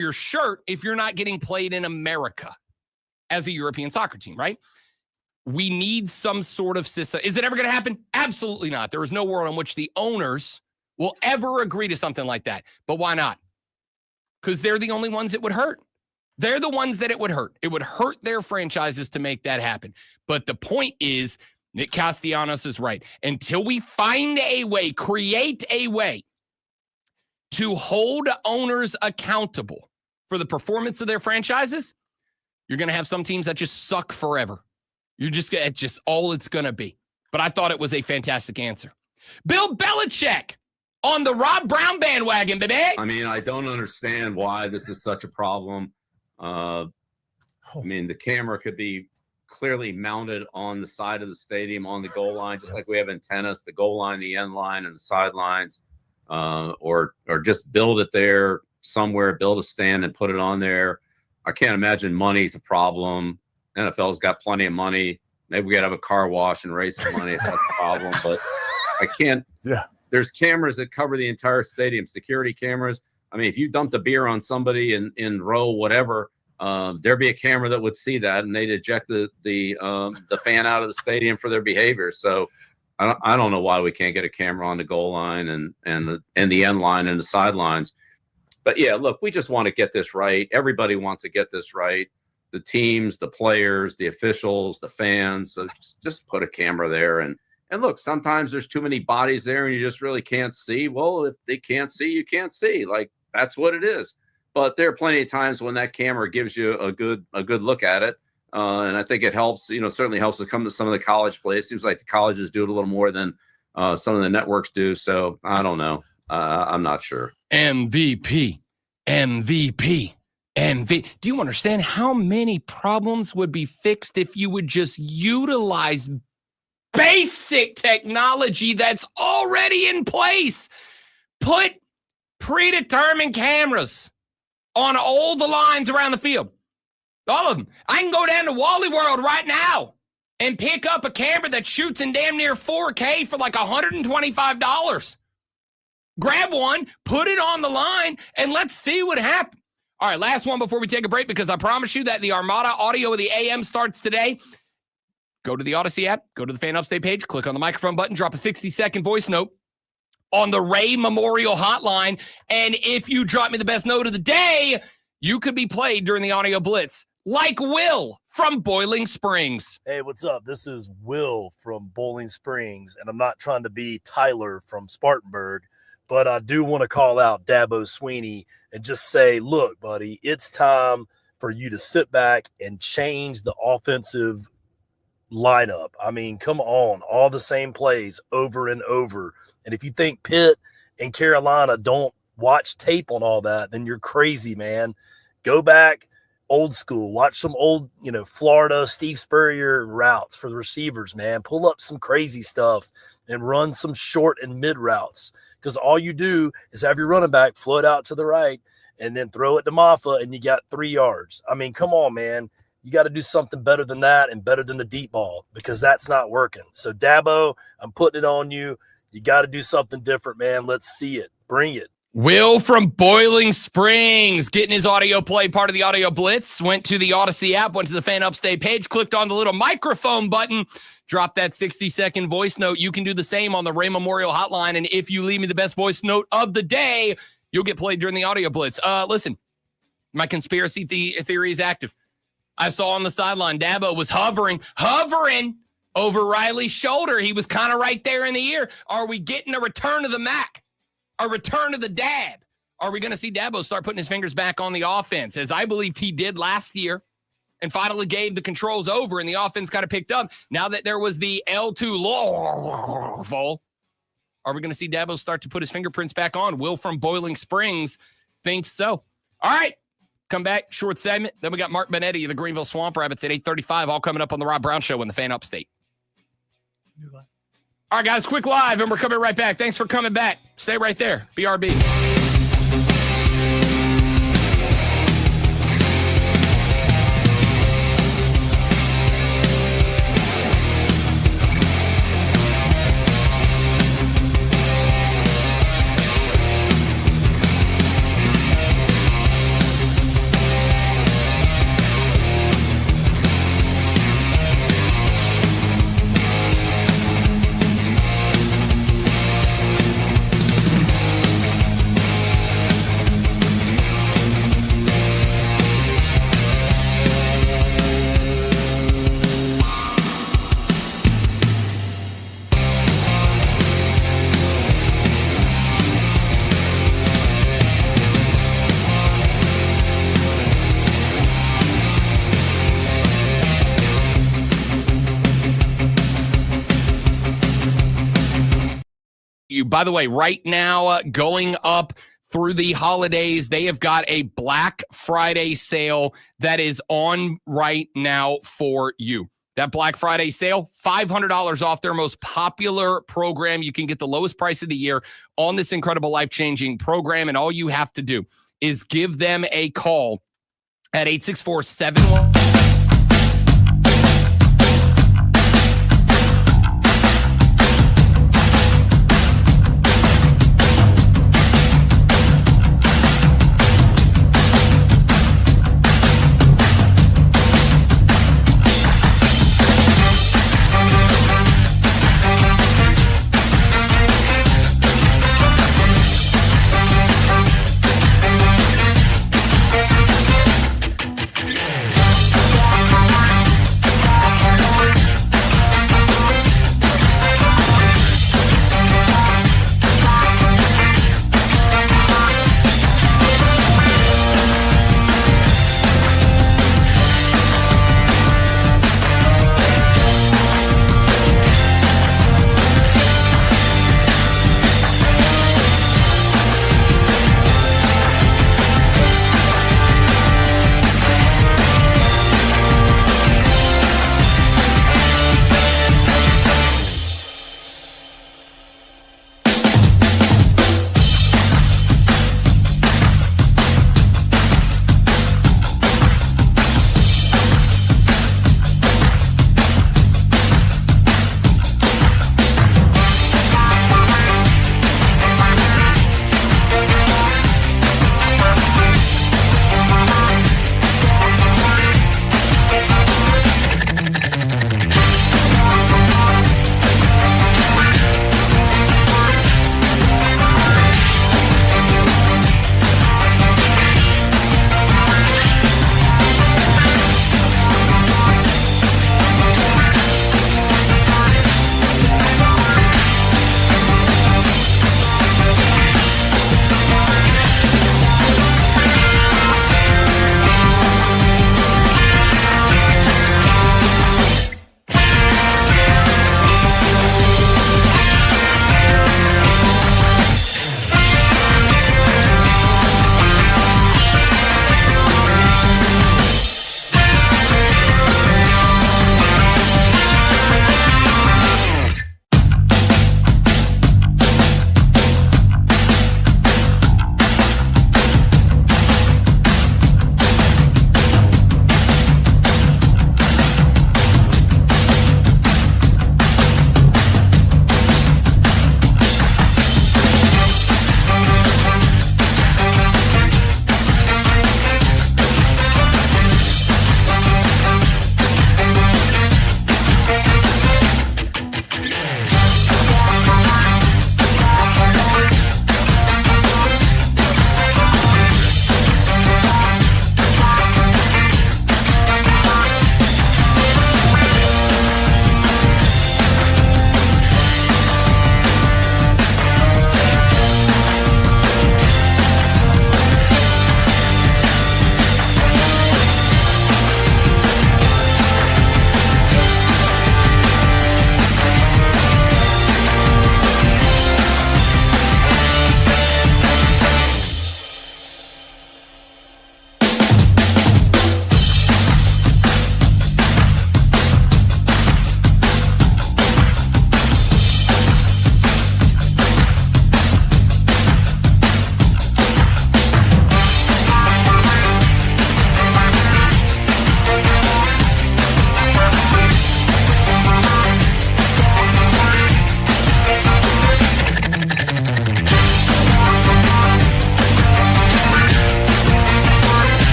your shirt if you're not getting played in America as a European soccer team, right? We need some sort of system. Is it ever going to happen? Absolutely not. There is no world in which the owners will ever agree to something like that. But why not? Because they're the only ones it would hurt. They're the ones that it would hurt. It would hurt their franchises to make that happen. But the point is, Nick Castellanos is right. Until we find a way, create a way to hold owners accountable for the performance of their franchises, you're going to have some teams that just suck forever. It's just all it's going to be. But I thought it was a fantastic answer. Bill Belichick on the Rob Brown bandwagon, baby. I mean, I don't understand why this is such a problem. I mean, the camera could be clearly mounted on the side of the stadium, on the goal line, just like we have in tennis, the goal line, the end line, and the sidelines, or just build it there somewhere, build a stand and put it on there. I can't imagine money's a problem. NFL's got plenty of money. Maybe we got to have a car wash and raise some money if that's a problem. But I can't. Yeah. There's cameras that cover the entire stadium, security cameras. I mean, if you dumped a beer on somebody in row whatever, there'd be a camera that would see that, and they'd eject the fan out of the stadium for their behavior. So I don't know why we can't get a camera on the goal line and the end line and the sidelines. But yeah, look, we just want to get this right. Everybody wants to get this right. The teams, the players, the officials, the fans. So just put a camera there. And look, sometimes there's too many bodies there and you just really can't see. Well, if they can't see, you can't see. Like, that's what it is. But there are plenty of times when that camera gives you a good look at it. And I think it helps, certainly helps to come to some of the college plays. Seems like the colleges do it a little more than some of the networks do. So I don't know. I'm not sure. MVP. Do you understand how many problems would be fixed if you would just utilize basic technology that's already in place? Put predetermined cameras on all the lines around the field. All of them. I can go down to Wally World right now and pick up a camera that shoots in damn near 4K for like $125. Grab one, put it on the line, and let's see what happens. All right, last one before we take a break, because I promise you that the Armada Audio of the AM starts today. Go to the Odyssey app, go to the Fan Upstate page, click on the microphone button, drop a 60-second voice note on the Ray Memorial Hotline, and if you drop me the best note of the day, you could be played during the Audio Blitz, like Will from Boiling Springs. Hey, what's up? This is Will from Boiling Springs, and I'm not trying to be Tyler from Spartanburg, but I do want to call out Dabo Sweeney and just say, look, buddy, it's time for you to sit back and change the offensive lineup. I mean, come on, all the same plays over and over. And if you think Pitt and Carolina don't watch tape on all that, then you're crazy, man. Go back old school. Watch some old, Florida Steve Spurrier routes for the receivers, man. Pull up some crazy stuff and run some short and mid routes, because all you do is have your running back float out to the right and then throw it to Maffa and you got 3 yards. I mean, come on, man. You got to do something better than that and better than the deep ball, because that's not working. So, Dabo, I'm putting it on you. You got to do something different, man. Let's see it. Bring it. Will from Boiling Springs getting his audio play, part of the Audio Blitz, went to the Odyssey app, went to the Fan Upstate page, clicked on the little microphone button, dropped that 60-second voice note. You can do the same on the Ray Memorial Hotline, and if you leave me the best voice note of the day, you'll get played during the Audio Blitz. Listen, my conspiracy theory is active. I saw on the sideline, Dabo was hovering over Riley's shoulder. He was kind of right there in the ear. Are we getting a return of the Mac? A return of the dab? Are we going to see Dabo start putting his fingers back on the offense, as I believed he did last year, and finally gave the controls over and the offense kind of picked up? Now that there was the L2 fall, are we going to see Dabo start to put his fingerprints back on? Will from Boiling Springs thinks so. All right, come back, short segment. Then we got Mark Benetti of the Greenville Swamp Rabbits at 8:35, all coming up on the Rob Brown Show on the Fan Upstate. All right, guys, quick live, and we're coming right back. Thanks for coming back. Stay right there. BRB. By the way, right now, going up through the holidays, they have got a Black Friday sale that is on right now for you. That Black Friday sale, $500 off their most popular program. You can get the lowest price of the year on this incredible life-changing program, and all you have to do is give them a call at 864-71.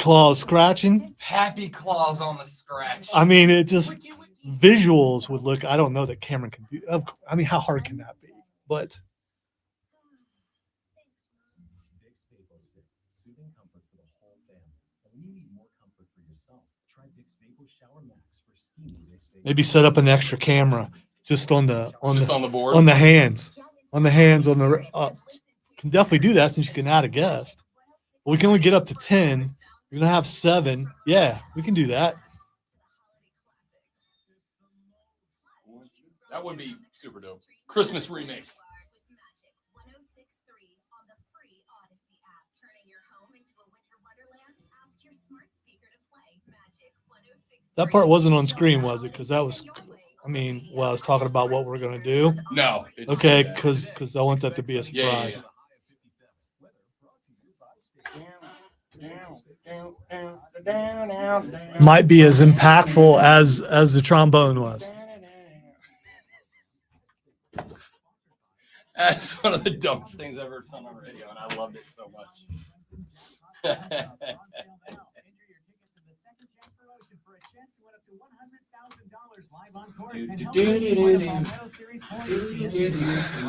Claus scratching. Happy Claus on the scratch. I mean, it just visuals would look. I don't know that Cameron can do. I mean, how hard can that be? But maybe set up an extra camera just on the board on the hands on the can definitely do that since you can add a guest. But we can only get up to 10. We're gonna have 7. Yeah, we can do that. That would be super dope. Christmas remix. That part wasn't on screen, was it? Because that was, I mean, well, I was talking about what we're gonna do. No. Okay, because I want that to be a surprise. Might be as impactful as the trombone was. That's one of the dumbest things I've ever done on radio, and I loved it so much.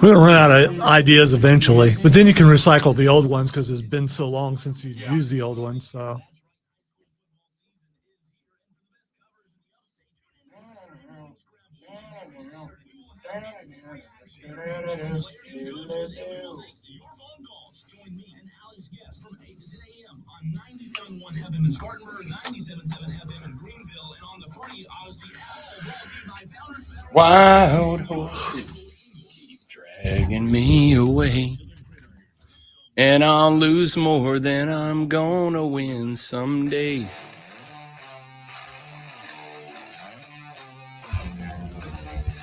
We're gonna run out of ideas eventually, but then you can recycle the old ones because it's been so long since you used the old ones. So. on FM in Spartanburg, 97.7 FM in Greenville, and on the free Odyssey app. Wild horses keep dragging me away, and I'll lose more than I'm gonna win someday.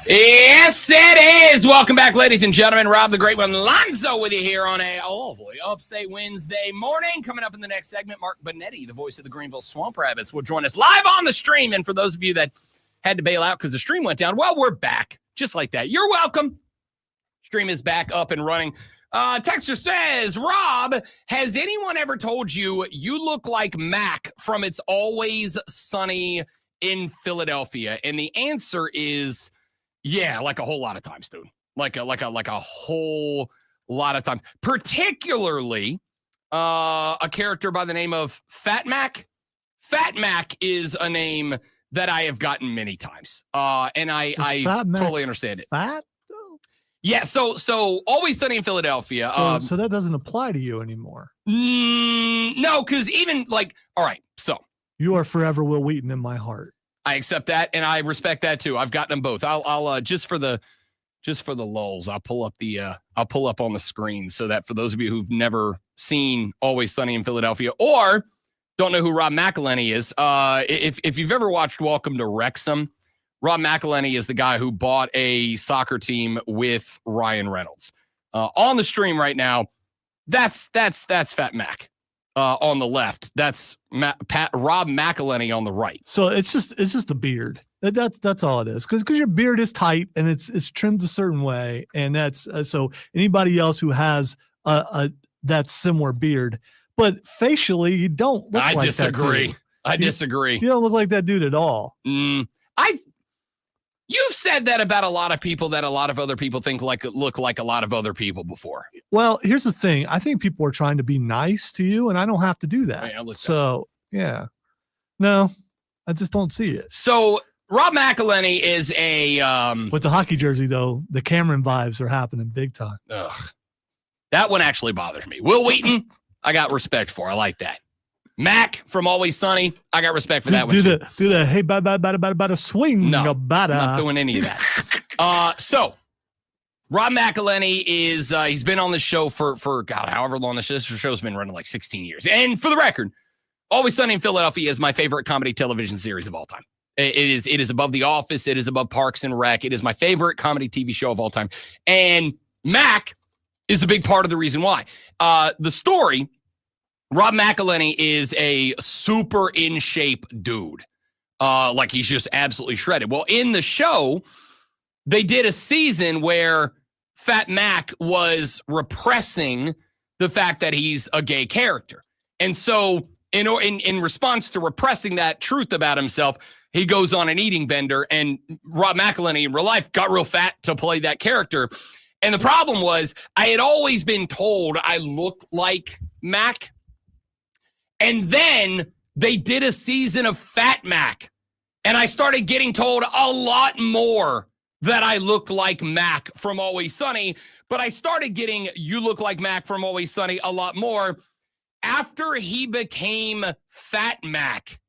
Yes, it is. Welcome back, ladies and gentlemen. Rob the Great One Lonzo with you here on a lovely Upstate Wednesday morning. Coming up in the next segment, Mark Bonetti, the voice of the Greenville Swamp Rabbits, will join us live on the stream. And for those of you that had to bail out because the stream went down, well, we're back just like that. You're welcome. Stream is back up and running. Texter says, Rob, has anyone ever told you you look like Mac from It's Always Sunny in Philadelphia? And the answer is, yeah, like a whole lot of times, dude. Like a whole lot of times. Particularly a character by the name of Fat Mac. Fat Mac is a name that I have gotten many times. And I totally understand it. Fat? Yeah, so Always Sunny in Philadelphia. So that doesn't apply to you anymore. No, because even like, all right, so you are forever Will Wheaton in my heart. I accept that, and I respect that too. I've gotten them both. I'll just for the lulz, I'll pull up on the screen so that for those of you who've never seen Always Sunny in Philadelphia or don't know who Rob McElhenney is, if you've ever watched Welcome to Wrexham, Rob McElhenney is the guy who bought a soccer team with Ryan Reynolds. On the stream right now, that's Fat Mac. On the left, that's Rob McElhenney on the right. So it's just a beard. That's all it is. Because your beard is tight and it's trimmed a certain way, and that's so anybody else who has that similar beard, but facially you don't look like that dude. I disagree. You don't look like that dude at all. You've said that about a lot of people that a lot of other people think look like a lot of other people before. Well, here's the thing. I think people are trying to be nice to you, and I don't have to do that. Yeah, so, yeah. No, I just don't see it. So, Rob McElhenney is a... With the hockey jersey, though, the Cameron vibes are happening big time. Ugh. That one actually bothers me. Will Wheaton, I got respect for. I like that. Mac from Always Sunny, I got respect for that one. Do the hey bada swing. No, bada. Not doing any of that. So Rob McElhenney is he's been on the show for God, however long this show's been running, like 16 years. And for the record, Always Sunny in Philadelphia is my favorite comedy television series of all time. It is above The Office. It is above Parks and Rec. It is my favorite comedy TV show of all time. And Mac is a big part of the reason why. The story. Rob McElhenney is a super in shape dude. Like he's just absolutely shredded. Well, in the show, they did a season where Fat Mac was repressing the fact that he's a gay character. And so in response to repressing that truth about himself, he goes on an eating bender, and Rob McElhenney in real life got real fat to play that character. And the problem was I had always been told I looked like Mac. And then they did a season of Fat Mac. And I started getting told a lot more that I looked like Mac from Always Sunny. But I started getting you look like Mac from Always Sunny a lot more after he became Fat Mac.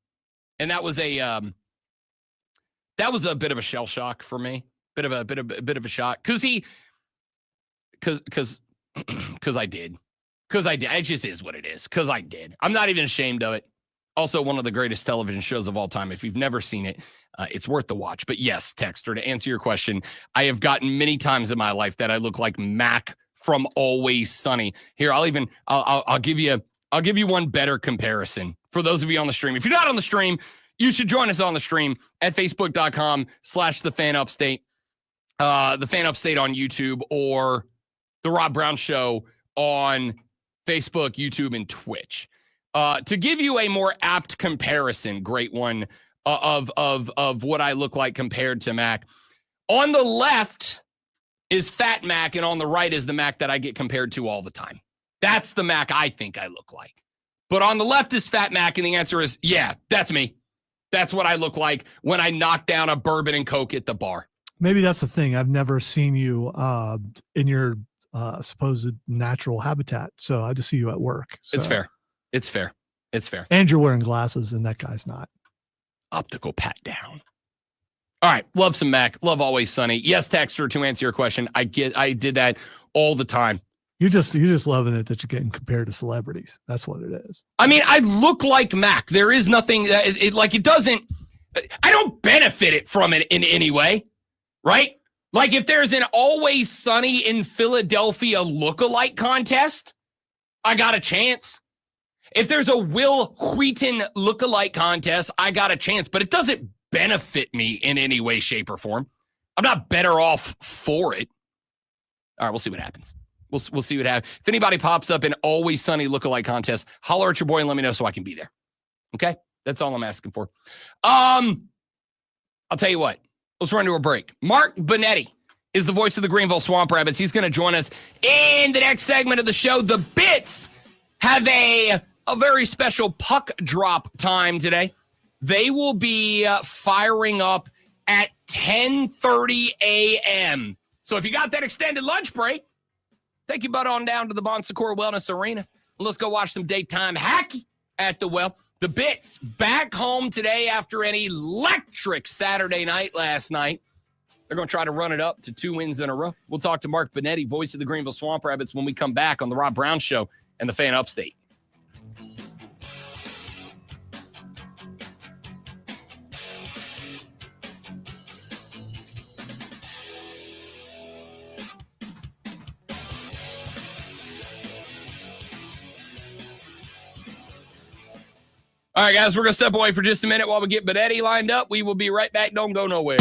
And that was a bit of a shell shock for me. Bit of a shock. Because I did. It just is what it is. Because I did. I'm not even ashamed of it. Also, one of the greatest television shows of all time. If you've never seen it, it's worth the watch. But yes, Texter, to answer your question, I have gotten many times in my life that I look like Mac from Always Sunny. Here, I'll give you one better comparison for those of you on the stream. If you're not on the stream, you should join us on the stream at facebook.com/thefanupstate, the Fan Upstate on YouTube, or the Rob Brown Show on Facebook, YouTube, and Twitch. To give you a more apt comparison, great one, of what I look like compared to Mac. On the left is Fat Mac, and on the right is the Mac that I get compared to all the time. That's the Mac I think I look like. But on the left is Fat Mac, and the answer is, yeah, that's me. That's what I look like when I knock down a bourbon and Coke at the bar. Maybe that's the thing. I've never seen you in your supposed natural habitat. So I just see you at work. So. It's fair. And you're wearing glasses, and that guy's not. Optical pat down. All right. Love some Mac. Love Always Sunny. Yes, Texter, to answer your question, I did that all the time. You're just loving it that you're getting compared to celebrities. That's what it is. I mean, I look like Mac. There is nothing it doesn't. I don't benefit from it in any way, right? Like if there's an Always Sunny in Philadelphia lookalike contest, I got a chance. If there's a Will Wheaton lookalike contest, I got a chance. But it doesn't benefit me in any way, shape, or form. I'm not better off for it. All right, we'll see what happens. We'll see what happens. If anybody pops up in Always Sunny lookalike contest, holler at your boy and let me know so I can be there. Okay? That's all I'm asking for. I'll tell you what. Let's run to a break. Mark Bonetti is the voice of the Greenville Swamp Rabbits. He's going to join us in the next segment of the show. The Bits have a very special puck drop time today. They will be firing up at 10:30 a.m. So if you got that extended lunch break, take your butt on down to the Bon Secours Wellness Arena. And let's go watch some daytime hockey at the well. The Bits back home today after an electric Saturday night last night. They're going to try to run it up to 2 wins in a row. We'll talk to Mark Bonetti, voice of the Greenville Swamp Rabbits, when we come back on the Rob Brown Show and the Fan Upstate. All right, guys, we're going to step away for just a minute while we get Bonetti lined up. We will be right back. Don't go nowhere.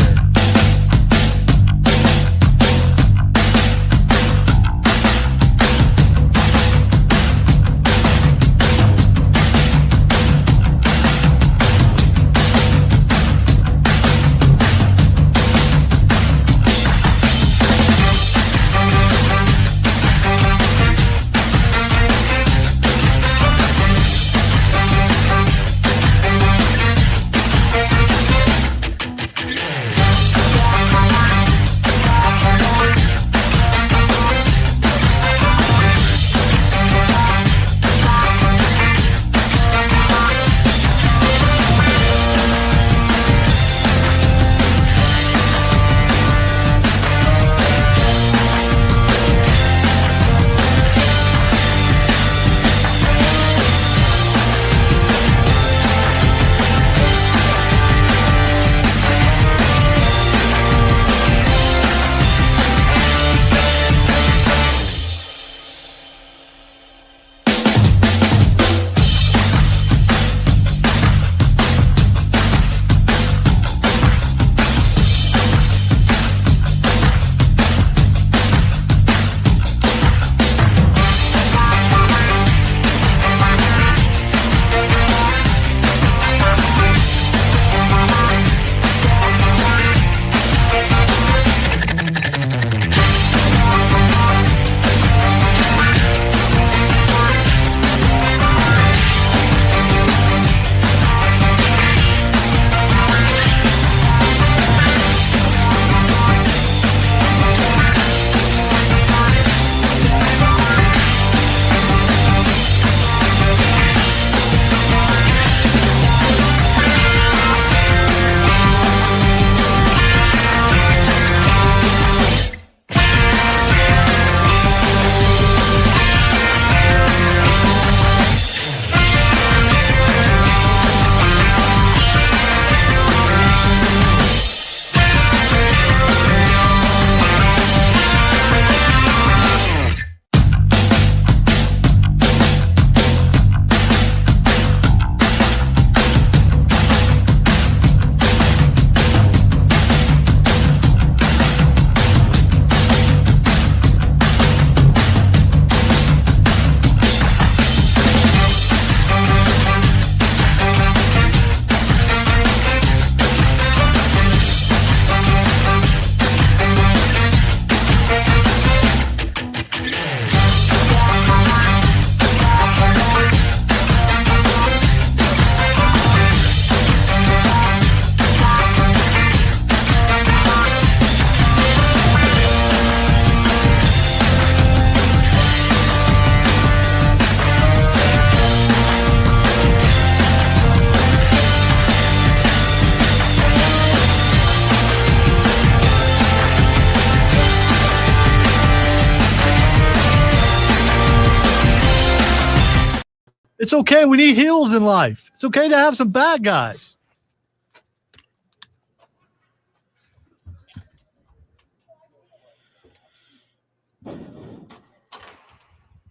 It's okay. We need heels in life. It's okay to have some bad guys.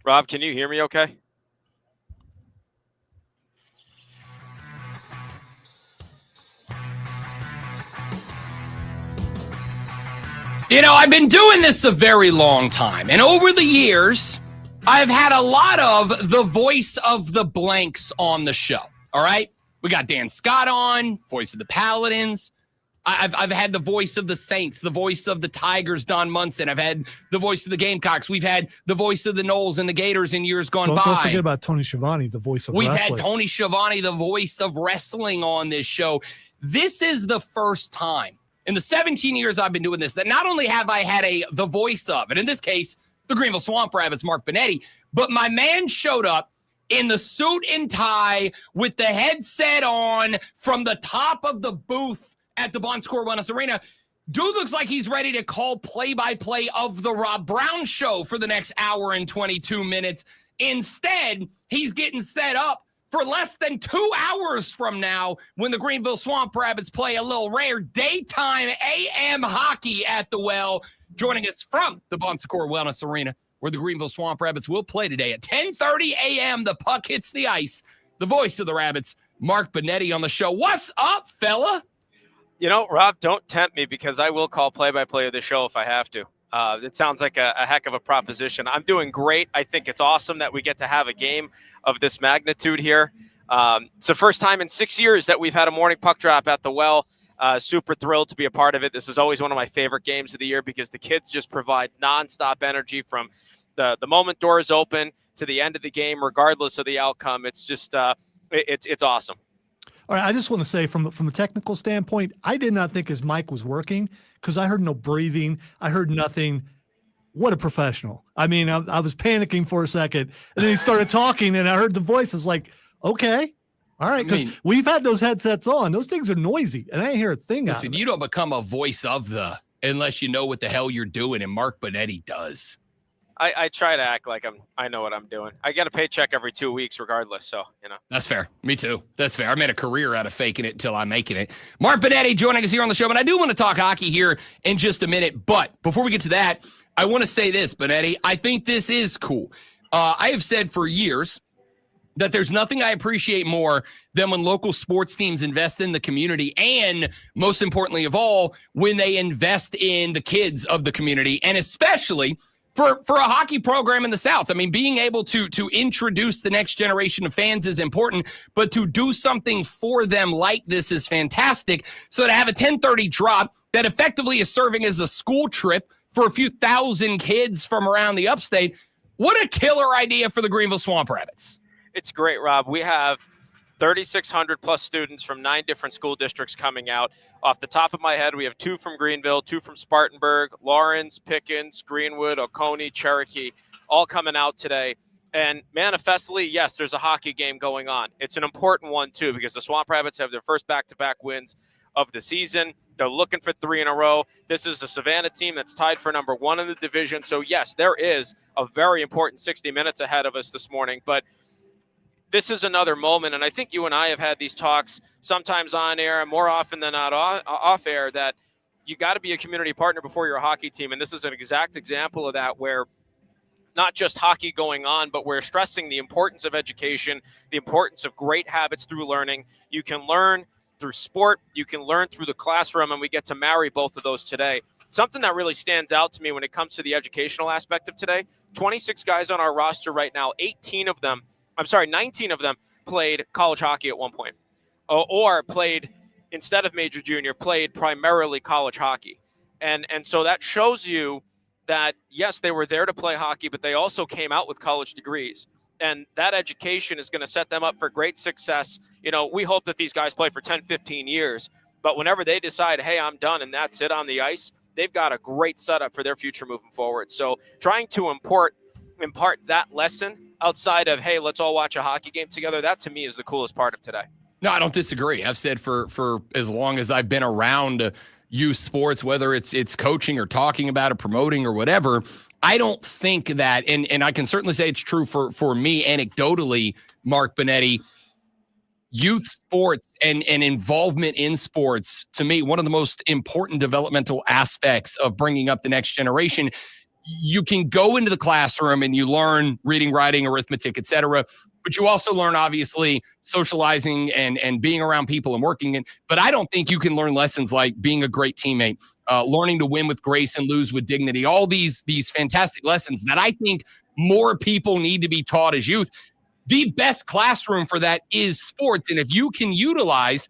Rob, can you hear me okay? You know, I've been doing this a very long time, and over the years, I've had a lot of the voice of the blanks on the show, all right? We got Dan Scott on, voice of the Paladins. I've had the voice of the Saints, the voice of the Tigers, Don Munson. I've had the voice of the Gamecocks. We've had the voice of the Knowles and the Gators in years gone by. Don't forget about Tony Schiavone, the voice of wrestling. We've had Tony Schiavone, the voice of wrestling on this show. This is the first time in the 17 years I've been doing this that not only have I had the voice of, and in this case, the Greenville Swamp Rabbits, Mark Benetti, but my man showed up in the suit and tie with the headset on from the top of the booth at the Bon Secours Wellness Arena. Dude looks like he's ready to call play-by-play of the Rob Brown Show for the next hour and 22 minutes. Instead, he's getting set up for less than 2 hours from now when the Greenville Swamp Rabbits play a little rare daytime AM hockey at the Well. Joining us from the Bon Secours Wellness Arena, where the Greenville Swamp Rabbits will play today at 10:30 a.m. The puck hits the ice. The voice of the Rabbits, Mark Benetti, on the show. What's up, fella? You know, Rob, don't tempt me because I will call play-by-play of the show if I have to. It sounds like a heck of a proposition. I'm doing great. I think it's awesome that we get to have a game of this magnitude here. It's the first time in 6 years that we've had a morning puck drop at the Well. Super thrilled to be a part of it. This is always one of my favorite games of the year because the kids just provide nonstop energy from the moment doors open to the end of the game, regardless of the outcome. It's just it's awesome. All right, I just want to say from a technical standpoint, I did not think his mic was working because I heard no breathing. I heard nothing. What a professional. I mean, I was panicking for a second, and then he started talking, and I heard the voice. I was like, okay, all right, because we've had those headsets on. Those things are noisy, and I didn't hear a thing. Listen, you don't become a voice of the unless you know what the hell you're doing, and Mark Benetti does. I try to act like I know what I'm doing. I get a paycheck every 2 weeks regardless, so, you know. That's fair. Me too. That's fair. I made a career out of faking it until I'm making it. Mark Benetti joining us here on the show, and I do want to talk hockey here in just a minute, but before we get to that, I want to say this, Benetti. I think this is cool. I have said for years that there's nothing I appreciate more than when local sports teams invest in the community, and most importantly of all, when they invest in the kids of the community, and especially for a hockey program in the South. I mean, being able to introduce the next generation of fans is important, but to do something for them like this is fantastic. So to have a 10:30 drop that effectively is serving as a school trip for a few thousand kids from around the upstate, what a killer idea for the Greenville Swamp Rabbits. It's great, Rob. We have 3,600 plus students from 9 different school districts coming out. Off the top of my head, we have 2 from Greenville, 2 from Spartanburg, Lawrence, Pickens, Greenwood, Oconee, Cherokee, all coming out today. And manifestly, yes, there's a hockey game going on. It's an important one, too, because the Swamp Rabbits have their first back-to-back wins of the season. They're looking for 3 in a row. This is a Savannah team that's tied for number 1 in the division. So, yes, there is a very important 60 minutes ahead of us this morning. But this is another moment, and I think you and I have had these talks sometimes on air and more often than not off air, that you got to be a community partner before you're a hockey team. And this is an exact example of that, where not just hockey going on, but we're stressing the importance of education, the importance of great habits through learning. You can learn through sport, you can learn through the classroom, and we get to marry both of those today. Something that really stands out to me when it comes to the educational aspect of today, 26 guys on our roster right now, 19 of them played college hockey at one point, or played, instead of major junior, played primarily college hockey. And so that shows you that, yes, they were there to play hockey, but they also came out with college degrees. And that education is going to set them up for great success. You know, we hope that these guys play for 10, 15 years, but whenever they decide, hey, I'm done, and that's it on the ice, they've got a great setup for their future moving forward. So trying to impart that lesson outside of, hey, let's all watch a hockey game together, that to me is the coolest part of today. No, I don't disagree. I've said for as long as I've been around youth sports, whether it's coaching or talking about it, promoting or whatever, I don't think that, and I can certainly say it's true for me anecdotally, Mark Benetti, youth sports and involvement in sports, to me, one of the most important developmental aspects of bringing up the next generation. You can go into the classroom and you learn reading, writing, arithmetic, etc., but you also learn, obviously, socializing and being around people and working. But I don't think you can learn lessons like being a great teammate, learning to win with grace and lose with dignity, all these fantastic lessons that I think more people need to be taught as youth. The best classroom for that is sports. And if you can utilize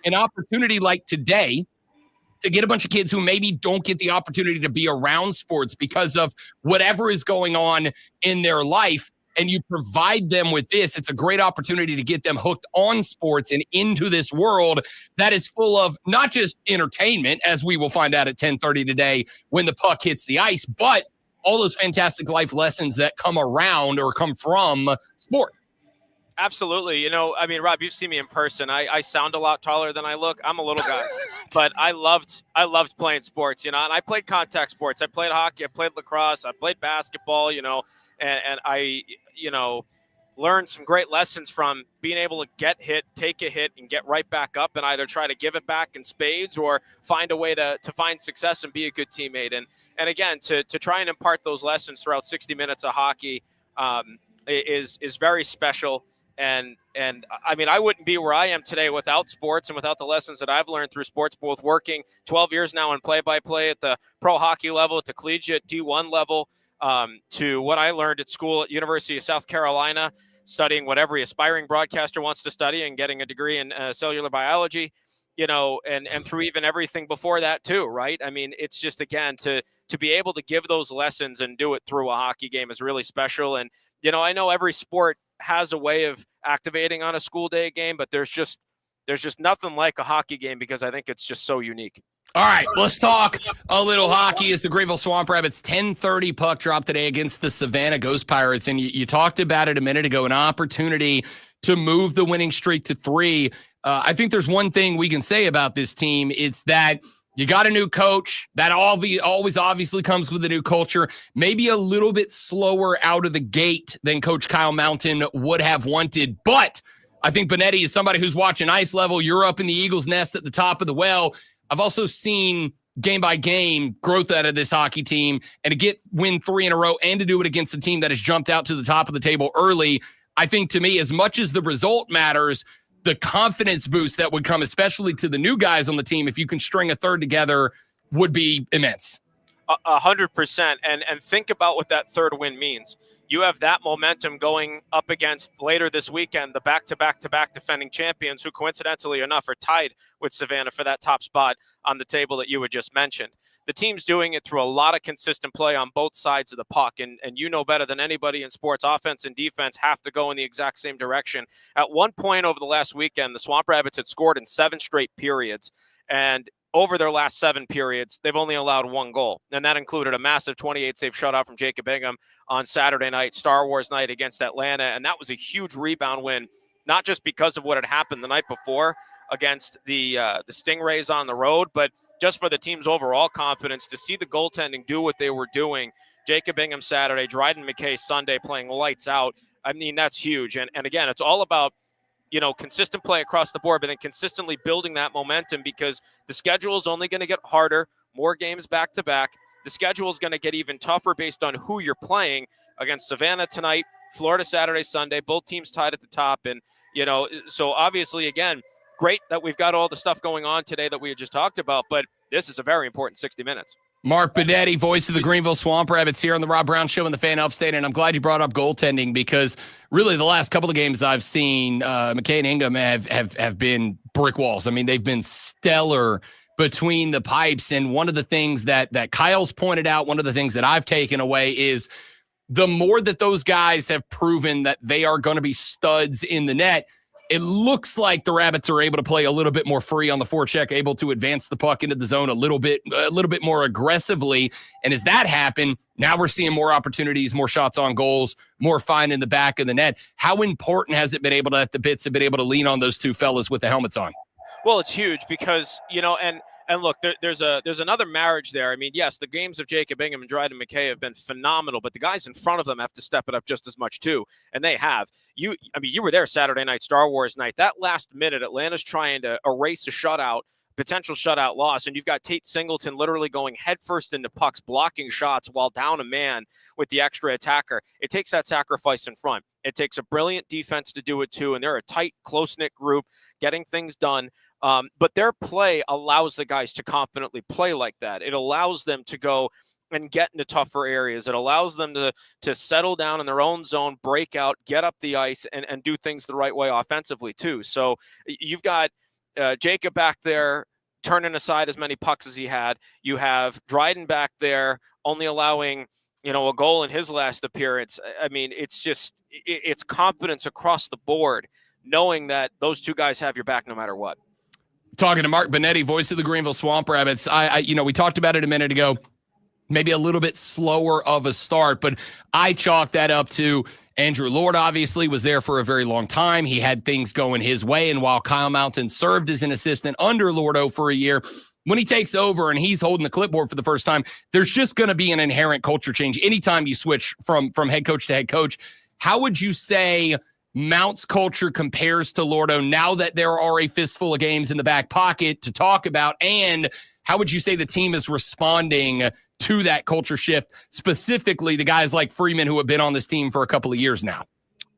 an opportunity like today to get a bunch of kids who maybe don't get the opportunity to be around sports because of whatever is going on in their life, and you provide them with this, it's a great opportunity to get them hooked on sports and into this world that is full of not just entertainment, as we will find out at 10:30 today when the puck hits the ice, but all those fantastic life lessons that come around or come from sport. Absolutely. You know, I mean, Rob, you've seen me in person. I sound a lot taller than I look. I'm a little guy, but I loved playing sports, you know, and I played contact sports. I played hockey, I played lacrosse, I played basketball, you know, and I, you know, learned some great lessons from being able to get hit, take a hit, and get right back up and either try to give it back in spades or find a way to find success and be a good teammate. And again, to try and impart those lessons throughout 60 minutes of hockey is very special. And I mean, I wouldn't be where I am today without sports and without the lessons that I've learned through sports, both working 12 years now in play-by-play at the pro hockey level, at the collegiate D1 level, to what I learned at school at University of South Carolina, studying what every aspiring broadcaster wants to study and getting a degree in cellular biology, you know, and through even everything before that too, right? I mean, it's just, again, to be able to give those lessons and do it through a hockey game is really special. And, you know, I know every sport has a way of activating on a school day game, but there's just nothing like a hockey game because I think it's just so unique. All right, let's talk a little hockey as the Greenville Swamp Rabbits 10:30 puck drop today against the Savannah Ghost Pirates. And you talked about it a minute ago, an opportunity to move the winning streak to 3. I think there's one thing we can say about this team. It's that you got a new coach. That always obviously comes with a new culture. Maybe a little bit slower out of the gate than Coach Kyle Mountain would have wanted. But I think Benetti is somebody who's watching ice level. You're up in the Eagles' nest at the top of the well. I've also seen game by game growth out of this hockey team, and to win 3 in a row and to do it against a team that has jumped out to the top of the table early. I think, to me, as much as the result matters, the confidence boost that would come, especially to the new guys on the team, if you can string a third together, would be immense. 100%. And think about what that third win means. You have that momentum going up against later this weekend, the back-to-back defending champions who coincidentally enough are tied with Savannah for that top spot on the table that you had just mentioned. The team's doing it through a lot of consistent play on both sides of the puck. And you know better than anybody in sports, offense and defense have to go in the exact same direction. At one point over the last weekend, the Swamp Rabbits had scored in 7 straight periods. And over their last 7 periods, they've only allowed 1 goal. And that included a massive 28-save shutout from Jacob Ingham on Saturday night, Star Wars night against Atlanta. And that was a huge rebound win, not just because of what had happened the night before against the Stingrays on the road, but just for the team's overall confidence to see the goaltending do what they were doing. Jacob Ingham Saturday, Dryden McKay Sunday playing lights out. I mean, that's huge. And again, it's all about, you know, consistent play across the board, but then consistently building that momentum because the schedule is only going to get harder, more games back to back. The schedule is going to get even tougher based on who you're playing against Savannah tonight, Florida Saturday, Sunday, both teams tied at the top. And, you know, so obviously, again, great that we've got all the stuff going on today that we had just talked about, but this is a very important 60 minutes. Mark Benetti, voice of the Greenville Swamp Rabbits here on the Rob Brown Show in the Fan Upstate, and I'm glad you brought up goaltending because really the last couple of games I've seen McKay and Ingham have been brick walls. I mean, they've been stellar between the pipes, and one of the things that Kyle's pointed out, one of the things that I've taken away is the more that those guys have proven that they are going to be studs in the net, it looks like the Rabbits are able to play a little bit more free on the forecheck, able to advance the puck into the zone a little bit more aggressively. And as that happened, now we're seeing more opportunities, more shots on goals, more fine in the back of the net. How important has it been that the Bits have been able to lean on those two fellas with the helmets on? Well, it's huge because, you know, and And look, there's another marriage there. I mean, yes, the games of Jacob Ingham and Dryden McKay have been phenomenal, but the guys in front of them have to step it up just as much too, and they have. You were there Saturday night, Star Wars night. That last minute, Atlanta's trying to erase a shutout, potential shutout loss, and you've got Tate Singleton literally going headfirst into pucks, blocking shots while down a man with the extra attacker. It takes that sacrifice in front. It takes a brilliant defense to do it too, and they're a tight, close-knit group getting things done. But their play allows the guys to confidently play like that. It allows them to go and get into tougher areas. It allows them to settle down in their own zone, break out, get up the ice, and do things the right way offensively too. So you've got Jacob back there turning aside as many pucks as he had. You have Dryden back there only allowing a goal in his last appearance. I mean, it's confidence across the board, knowing that those two guys have your back no matter what. Talking to Mark Benetti, voice of the Greenville Swamp Rabbits. We talked about it a minute ago, maybe a little bit slower of a start, but I chalked that up to Andrew Lord obviously was there for a very long time. He had things going his way, and while Kyle Mountain served as an assistant under Lordo for a year, when he takes over and he's holding the clipboard for the first time, there's just going to be an inherent culture change anytime you switch from head coach to head coach. How would you say Mount's culture compares to Lordo now that there are a fistful of games in the back pocket to talk about? And how would you say the team is responding to that culture shift, specifically the guys like Freeman who have been on this team for a couple of years now?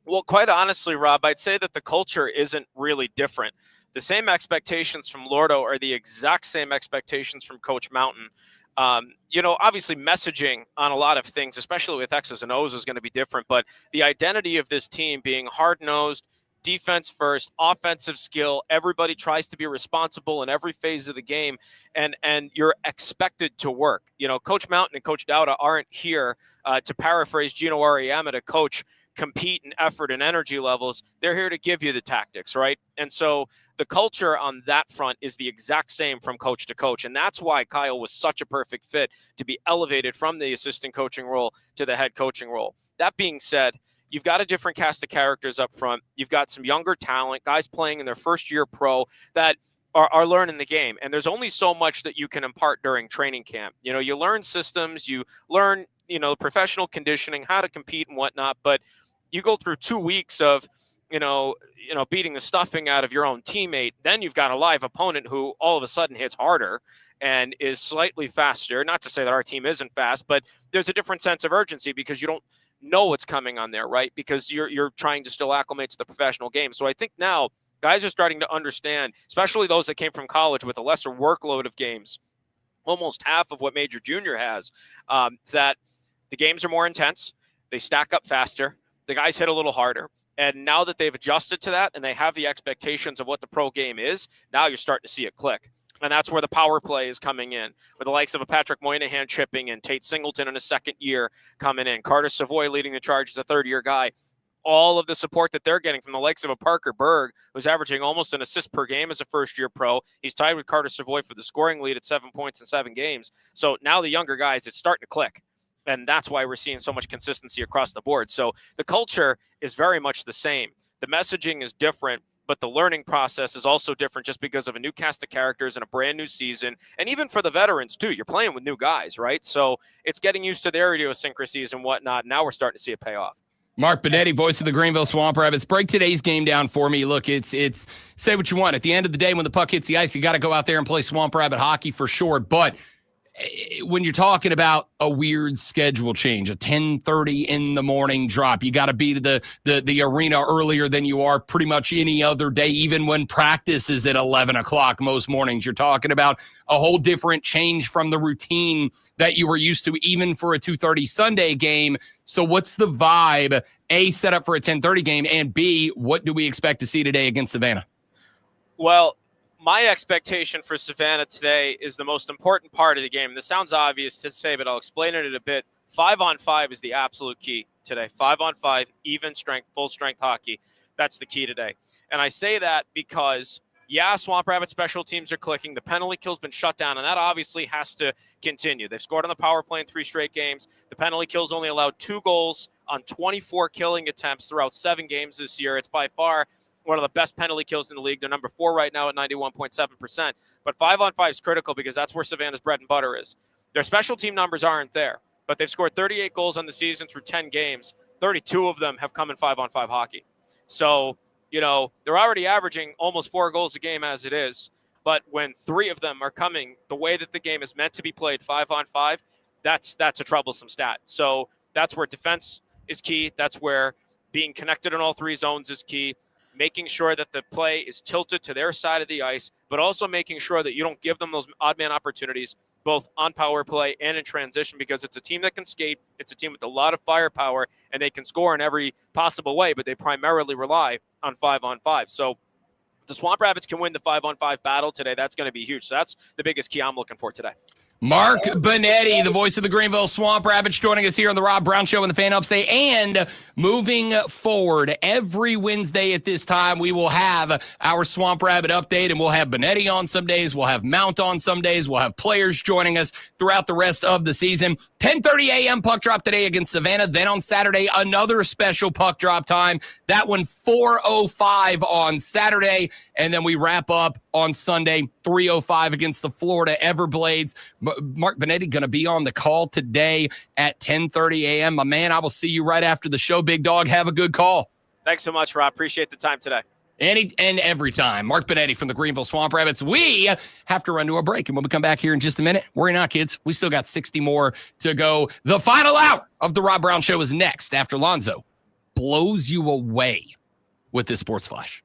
Well, quite honestly, Rob, I'd say that the culture isn't really different. The same expectations from Lordo are the exact same expectations from Coach Mountain. Obviously messaging on a lot of things, especially with X's and O's, is going to be different, but the identity of this team being hard-nosed, defense first, offensive skill, everybody tries to be responsible in every phase of the game, and you're expected to work. Coach Mountain and Coach Dowda aren't here, to paraphrase Gino Auriemma, to coach compete in effort and energy levels. They're here to give you the tactics, right? And so the culture on that front is the exact same from coach to coach. And that's why Kyle was such a perfect fit to be elevated from the assistant coaching role to the head coaching role. That being said, you've got a different cast of characters up front. You've got some younger talent, guys playing in their first year pro that are learning the game. And there's only so much that you can impart during training camp. You learn systems, you learn, professional conditioning, how to compete and whatnot, but you go through 2 weeks of, beating the stuffing out of your own teammate. Then you've got a live opponent who all of a sudden hits harder and is slightly faster. Not to say that our team isn't fast, but there's a different sense of urgency because you don't know what's coming on there, right? Because you're trying to still acclimate to the professional game. So I think now guys are starting to understand, especially those that came from college with a lesser workload of games, almost half of what Major Junior has, that the games are more intense. They stack up faster. The guys hit a little harder. And now that they've adjusted to that and they have the expectations of what the pro game is, now you're starting to see it click. And that's where the power play is coming in, with the likes of a Patrick Moynihan chipping in, Tate Singleton in his second year coming in, Carter Savoy leading the charge as a third-year guy. All of the support that they're getting from the likes of a Parker Berg, who's averaging almost an assist per game as a first-year pro. He's tied with Carter Savoy for the scoring lead at 7 points in 7 games. So now the younger guys, it's starting to click. And that's why we're seeing so much consistency across the board. So the culture is very much the same. The messaging is different, but the learning process is also different just because of a new cast of characters and a brand new season. And even for the veterans, too, you're playing with new guys, right? So it's getting used to their idiosyncrasies and whatnot. Now we're starting to see it pay off. Mark Benetti, voice of the Greenville Swamp Rabbits. Break today's game down for me. Look, it's say what you want. At the end of the day, when the puck hits the ice, you got to go out there and play Swamp Rabbit hockey for sure. But when you're talking about a weird schedule change, a 10:30 in the morning drop, you got to be to the arena earlier than you are pretty much any other day, even when practice is at 11 o'clock most mornings. You're talking about a whole different change from the routine that you were used to, even for a 2:30 Sunday game. So what's the vibe, A, set up for a 10:30 game, and B, what do we expect to see today against Savannah? Well, my expectation for Savannah today is the most important part of the game. This sounds obvious to say, but I'll explain it in a bit. 5-on-5 is the absolute key today. 5-on-5, even strength, full strength hockey. That's the key today. And I say that because, yeah, Swamp Rabbit special teams are clicking. The penalty kill's been shut down, and that obviously has to continue. They've scored on the power play in 3 straight games. The penalty kill's only allowed 2 goals on 24 killing attempts throughout 7 games this year. It's by far one of the best penalty kills in the league. They're number 4 right now at 91.7%. But 5-on-5 is critical because that's where Savannah's bread and butter is. Their special team numbers aren't there, but they've scored 38 goals on the season through 10 games. 32 of them have come in 5-on-5 hockey. So, they're already averaging almost 4 goals a game as it is. But when 3 of them are coming the way that the game is meant to be played, 5-on-5, that's a troublesome stat. So that's where defense is key. That's where being connected in all 3 zones is key. Making sure that the play is tilted to their side of the ice, but also making sure that you don't give them those odd man opportunities, both on power play and in transition, because it's a team that can skate. It's a team with a lot of firepower, and they can score in every possible way, but they primarily rely on 5-on-5. So if the Swamp Rabbits can win the 5-on-5 battle today, that's going to be huge. So that's the biggest key I'm looking for today. Mark Benetti, the voice of the Greenville Swamp Rabbits, joining us here on the Rob Brown Show in the Fan Upstate. And moving forward, every Wednesday at this time, we will have our Swamp Rabbit update, and we'll have Benetti on some days, we'll have Mount on some days, we'll have players joining us throughout the rest of the season. 10:30 a.m. puck drop today against Savannah. Then on Saturday, another special puck drop time. That one 4:05 on Saturday, and then we wrap up on Sunday 3:05 against the Florida Everblades. Mark Benetti going to be on the call today at 10:30 a.m. My man, I will see you right after the show, big dog. Have a good call. Thanks so much, Rob. Appreciate the time today. Any and every time. Mark Benetti from the Greenville Swamp Rabbits. We have to run to a break, and when we come back here in just a minute, worry not, kids. We still got 60 more to go. The final hour of the Rob Brown Show is next after Lonzo blows you away with this Sports Flash.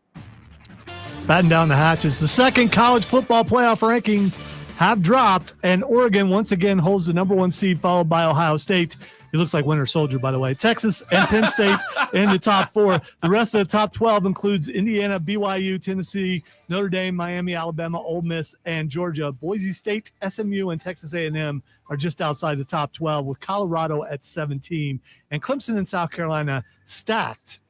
Batten down the hatches. The second college football playoff ranking have dropped, and Oregon once again holds the number 1 seed, followed by Ohio State. He looks like Winter Soldier, by the way. Texas and Penn State in the top 4. The rest of the top 12 includes Indiana, BYU, Tennessee, Notre Dame, Miami, Alabama, Ole Miss, and Georgia. Boise State, SMU, and Texas A&M are just outside the top 12, with Colorado at 17, and Clemson and South Carolina stacked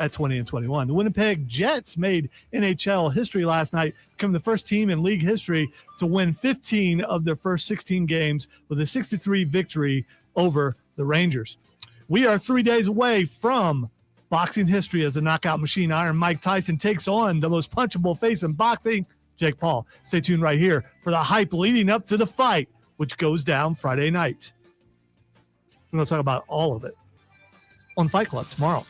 at 20 and 21. The Winnipeg Jets made NHL history last night, becoming the first team in league history to win 15 of their first 16 games with a 6-3 victory over the Rangers. We are 3 days away from boxing history as a knockout machine. Iron Mike Tyson takes on the most punchable face in boxing, Jake Paul. Stay tuned right here for the hype leading up to the fight, which goes down Friday night. We're going to talk about all of it on Fight Club tomorrow.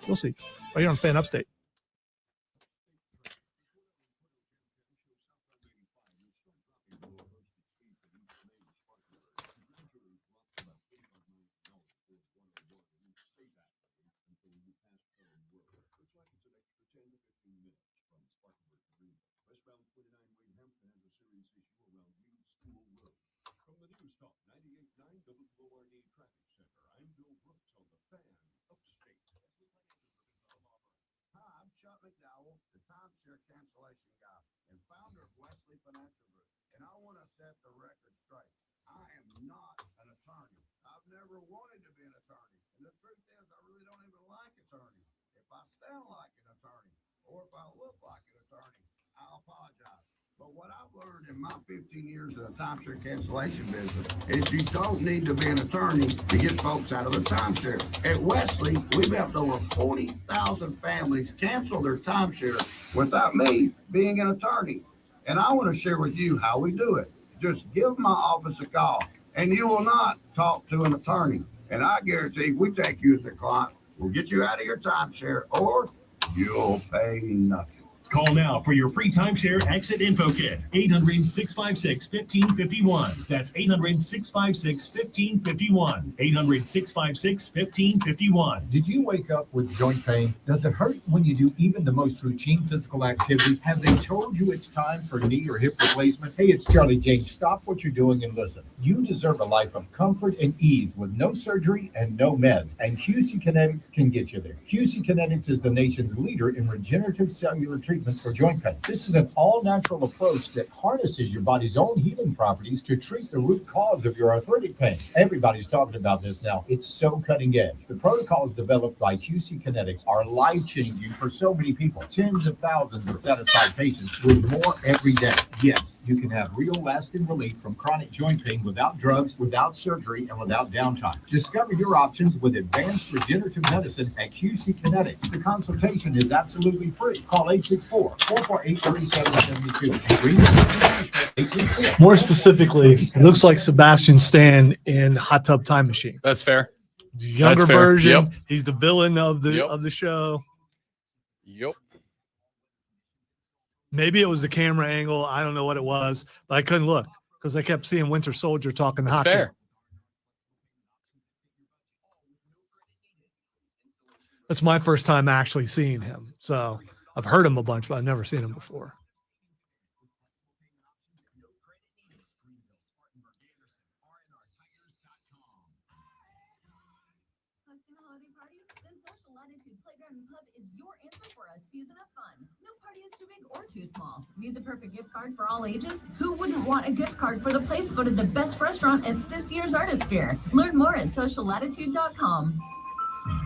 We'll see. Right here on Fan Upstate. The timeshare cancellation guy and founder of Wesley Financial Group. And I want to set the record straight. I am not an attorney. I've never wanted to be an attorney. And the truth is, I really don't even like attorneys. If I sound like an attorney or if I look like an attorney, I'll apologize. But what I've learned in my 15 years in the timeshare cancellation business is you don't need to be an attorney to get folks out of the timeshare. At Wesley, we've helped over 40,000 families cancel their timeshare without me being an attorney. And I want to share with you how we do it. Just give my office a call, and you will not talk to an attorney. And I guarantee we take you as a client, we'll get you out of your timeshare, or you'll pay nothing. Call now for your free timeshare exit info kit. 800-656-1551. That's 800-656-1551. 800-656-1551. Did you wake up with joint pain? Does it hurt when you do even the most routine physical activity? Have they told you it's time for knee or hip replacement? Hey, it's Charlie James. Stop what you're doing and listen. You deserve a life of comfort and ease with no surgery and no meds. And QC Kinetics can get you there. QC Kinetics is the nation's leader in regenerative cellular treatment for joint pain. This is an all-natural approach that harnesses your body's own healing properties to treat the root cause of your arthritic pain. Everybody's talking about this now. It's so cutting edge. The protocols developed by QC Kinetics are life-changing for so many people. Tens of thousands of satisfied patients with more every day. Yes, You can have real lasting relief from chronic joint pain without drugs, without surgery, and without downtime. Discover your options with advanced regenerative medicine at QC Kinetics. The consultation is absolutely free. Call 864-448-3772. More specifically, it looks like Sebastian Stan in Hot Tub Time Machine. That's fair. The younger fair. version. Yep. He's the villain of the Yep. of the show. Yep. Maybe it was the camera angle. I don't know what it was, but I couldn't look because I kept seeing Winter Soldier talking That's hockey. fair. That's my first time actually seeing him. So I've heard him a bunch, but I've never seen him before. Hosting a holiday party? Then Social Latitude Playground and Pub is your answer for a season of fun. No party is too big or too small. Need the perfect gift card for all ages? Who wouldn't want a gift card for the place voted the best restaurant at this year's Artist Fair? Learn more at sociallatitude.com.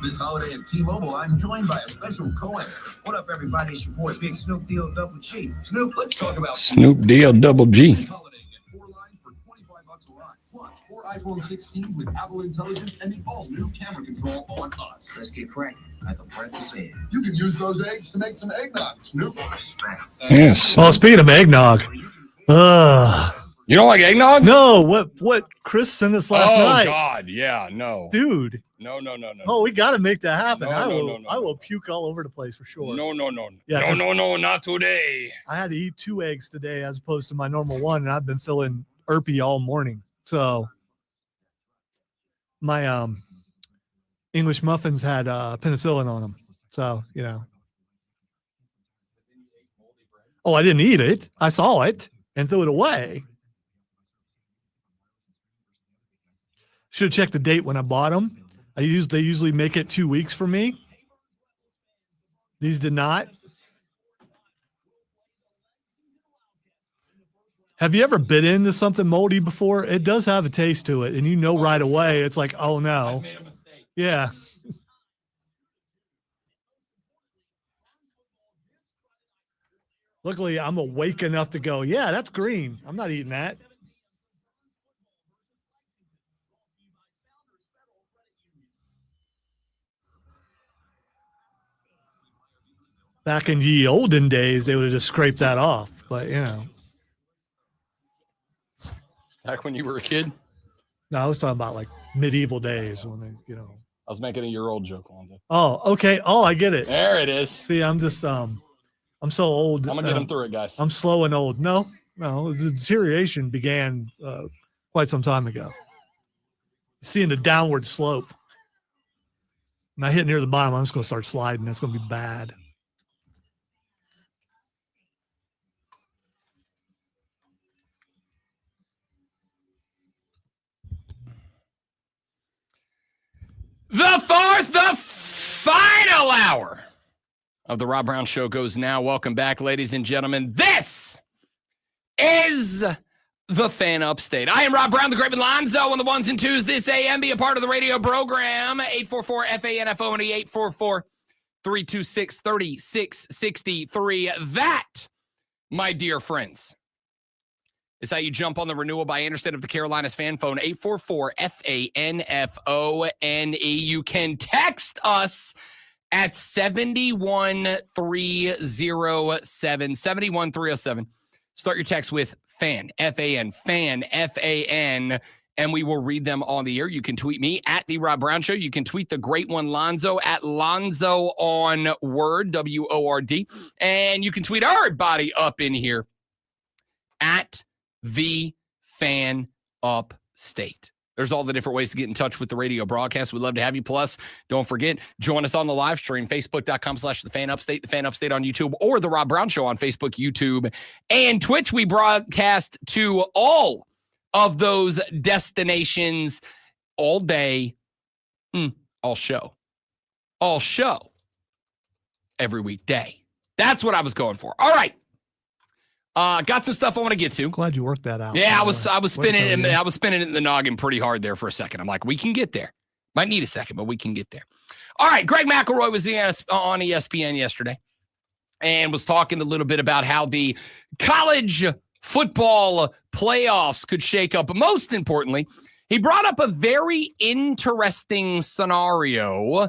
This holiday at T-Mobile, I'm joined by a special co-anchor. What up, everybody? It's your boy, Big Snoop Deal Double G. Snoop, let's talk about Snoop Deal Double G. this holiday. Get 4 lines for $25 a line. Plus, 4 iPhone 16 with Apple Intelligence and the all-new camera control on us. Let's get cracking. Like a breath of air. You can use those eggs to make some eggnog, Snoop. Yes. Oh, speaking of eggnog, You don't like eggnog? no, what Chris sent us last night, God. Yeah. No. dude. No. Oh, we got to make that happen. No, I no, will. no, no, I no. will puke all over the place for sure. No. Yeah, 'cause- No. Not today. I had to eat 2 eggs today as opposed to my normal one, and I've been feeling irpy all morning. So my English muffins had penicillin on them. So Oh, I didn't eat it. I saw it and threw it away. Should have checked the date when I bought them. They usually make it 2 weeks for me. These did not. Have you ever bit into something moldy before? It does have a taste to it, and you know right away. It's like, oh no. made a mistake. Yeah. Luckily, I'm awake enough to go, yeah, that's green. I'm not eating that. Back in the olden days, they would have just scraped that off. But, Back when you were a kid, no, I was talking about like medieval days when they, I was making a year-old joke, Lonzo. Oh, okay. Oh, I get it. There it is. See, I'm just, I'm so old. I'm gonna get him through it, guys. I'm slow and old. No, the deterioration began quite some time ago. Seeing the downward slope. When I hit near the bottom, I'm just going to start sliding. That's going to be bad. The final hour of the Rob Brown Show goes now. Welcome back, ladies and gentlemen. This is the Fan Upstate. I am Rob Brown, the great Lonzo on the ones and twos this AM. Be a part of the radio program. 844-FANFO and 844-326-3663. That, my dear friends, is how you jump on the renewal by Interstate of the Carolinas fan phone, 844-FANFONE. You can text us at 71307. 71307. Start your text with FAN, F-A-N, FAN, F-A-N, and we will read them on the air. You can tweet me at The Rob Brown Show. You can tweet the great one, Lonzo, at Lonzo on Word, W-O-R-D. And you can tweet everybody up in here at The Fan Upstate. There's all the different ways to get in touch with the radio broadcast. We'd love to have you. Plus, don't forget, join us on the live stream, facebook.com/The Fan Upstate, The Fan Upstate on YouTube, or The Rob Brown Show on Facebook, YouTube, and Twitch. We broadcast to all of those destinations all day, all show, every weekday. That's what I was going for. All right. Got some stuff I want to get to. Glad you worked that out. Yeah, I was spinning it. I was spinning it in the noggin pretty hard there for a second. I'm like, we can get there. Might need a second, but we can get there. All right, Greg McElroy was on ESPN yesterday and was talking a little bit about how the college football playoffs could shake up. But most importantly, he brought up a very interesting scenario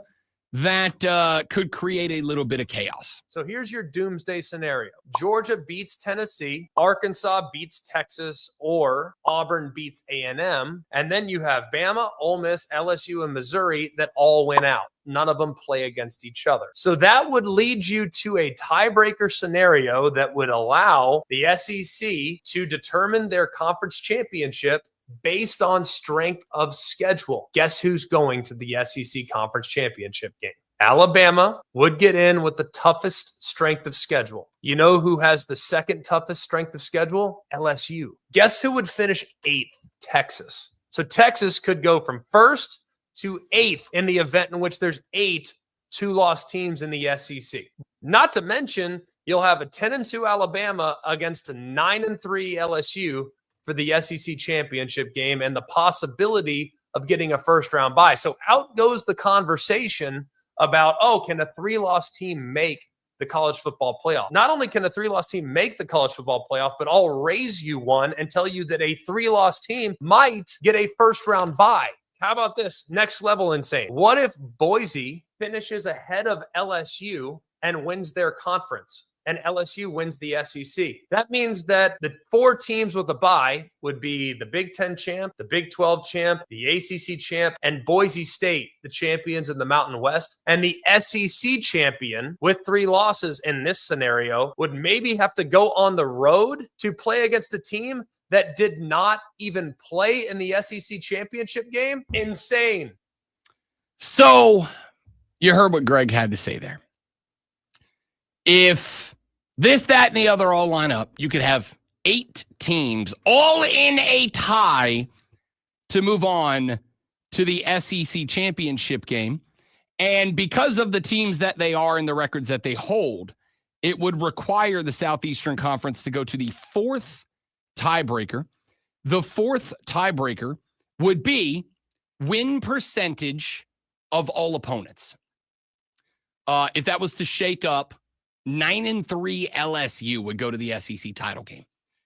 that could create a little bit of chaos. So here's your doomsday scenario. Georgia beats Tennessee, Arkansas beats Texas, or Auburn beats A&M. And then you have Bama, Ole Miss, LSU, and Missouri that all win out. None of them play against each other. So that would lead you to a tiebreaker scenario that would allow the SEC to determine their conference championship based on strength of schedule. Guess who's going to the SEC conference championship game? Alabama would get in with the toughest strength of schedule. You know who has the second toughest strength of schedule? LSU. Guess who would finish 8th? Texas. So Texas could go from 1st to 8th in the event in which there's 8 two-loss teams in the SEC. Not to mention, you'll have a 10-2 Alabama against a 9-3 LSU for the SEC championship game and the possibility of getting a first-round bye. So out goes the conversation about, can a 3-loss team make the college football playoff? Not only can a 3-loss team make the college football playoff, but I'll raise you one and tell you that a 3-loss team might get a first-round bye. How about this? Next level insane. What if Boise finishes ahead of LSU and wins their conference, and LSU wins the SEC? That means that the 4 teams with a bye would be the Big Ten champ, the Big 12 champ, the ACC champ, and Boise State, the champions in the Mountain West. And the SEC champion with 3 losses in this scenario would maybe have to go on the road to play against a team that did not even play in the SEC championship game. Insane. So you heard what Greg had to say there. If this, that, and the other all line up, you could have 8 teams all in a tie to move on to the SEC championship game. And because of the teams that they are and the records that they hold, it would require the Southeastern Conference to go to the 4th tiebreaker. The 4th tiebreaker would be win percentage of all opponents. If that was to shake up, 9-3 LSU would go to the SEC title game.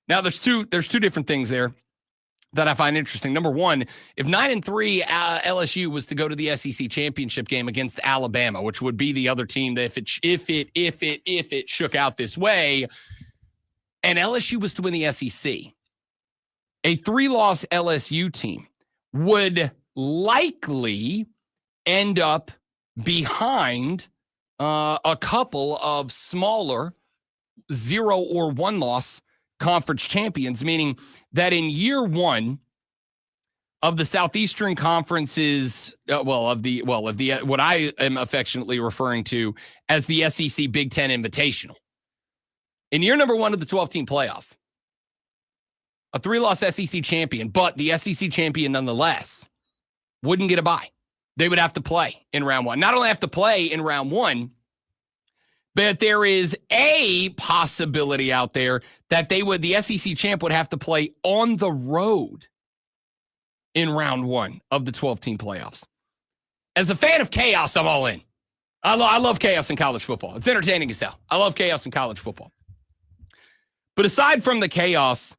Now, there's two different things there that I find interesting. Number one, if 9-3 LSU was to go to the SEC championship game against Alabama, which would be the other team that if it shook out this way, and LSU was to win the SEC, a 3-loss LSU team would likely end up behind a couple of smaller 0 or 1 loss conference champions, meaning that in year 1 of the Southeastern Conference's, what I am affectionately referring to as the SEC Big Ten Invitational, in year number 1 of the 12-team playoff, a 3-loss SEC champion, but the SEC champion nonetheless, wouldn't get a bye. They would have to play in round 1. Not only have to play in round 1, but there is a possibility out there that the SEC champ would have to play on the road in round 1 of the 12-team playoffs. As a fan of chaos, I'm all in. I love chaos in college football. It's entertaining as hell. I love chaos in college football. But aside from the chaos,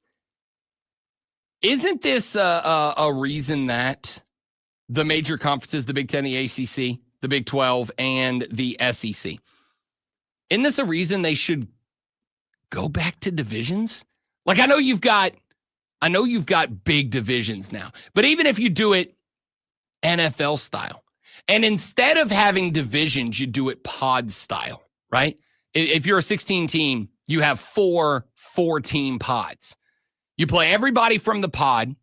isn't this a reason that the major conferences, the Big Ten, the ACC, the Big 12, and the SEC, isn't this a reason they should go back to divisions? Like, I know you've got big divisions now, but even if you do it NFL style, and instead of having divisions, you do it pod style, right? If you're a 16 team, you have 4 4-team pods. You play everybody from the pod.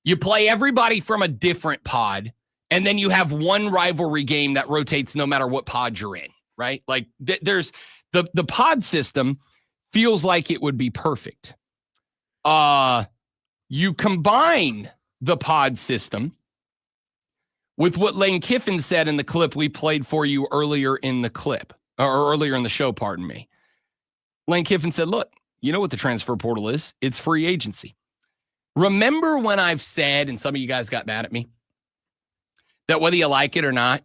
You play everybody from a different pod, and then you have one rivalry game that rotates no matter what pod you're in, right? Like there's the pod system feels like it would be perfect. You combine the pod system with what Lane Kiffin said in the clip we played for you earlier in the show, pardon me. Lane Kiffin said, look, you know what the transfer portal is? It's free agency. Remember when I've said, and some of you guys got mad at me, that whether you like it or not,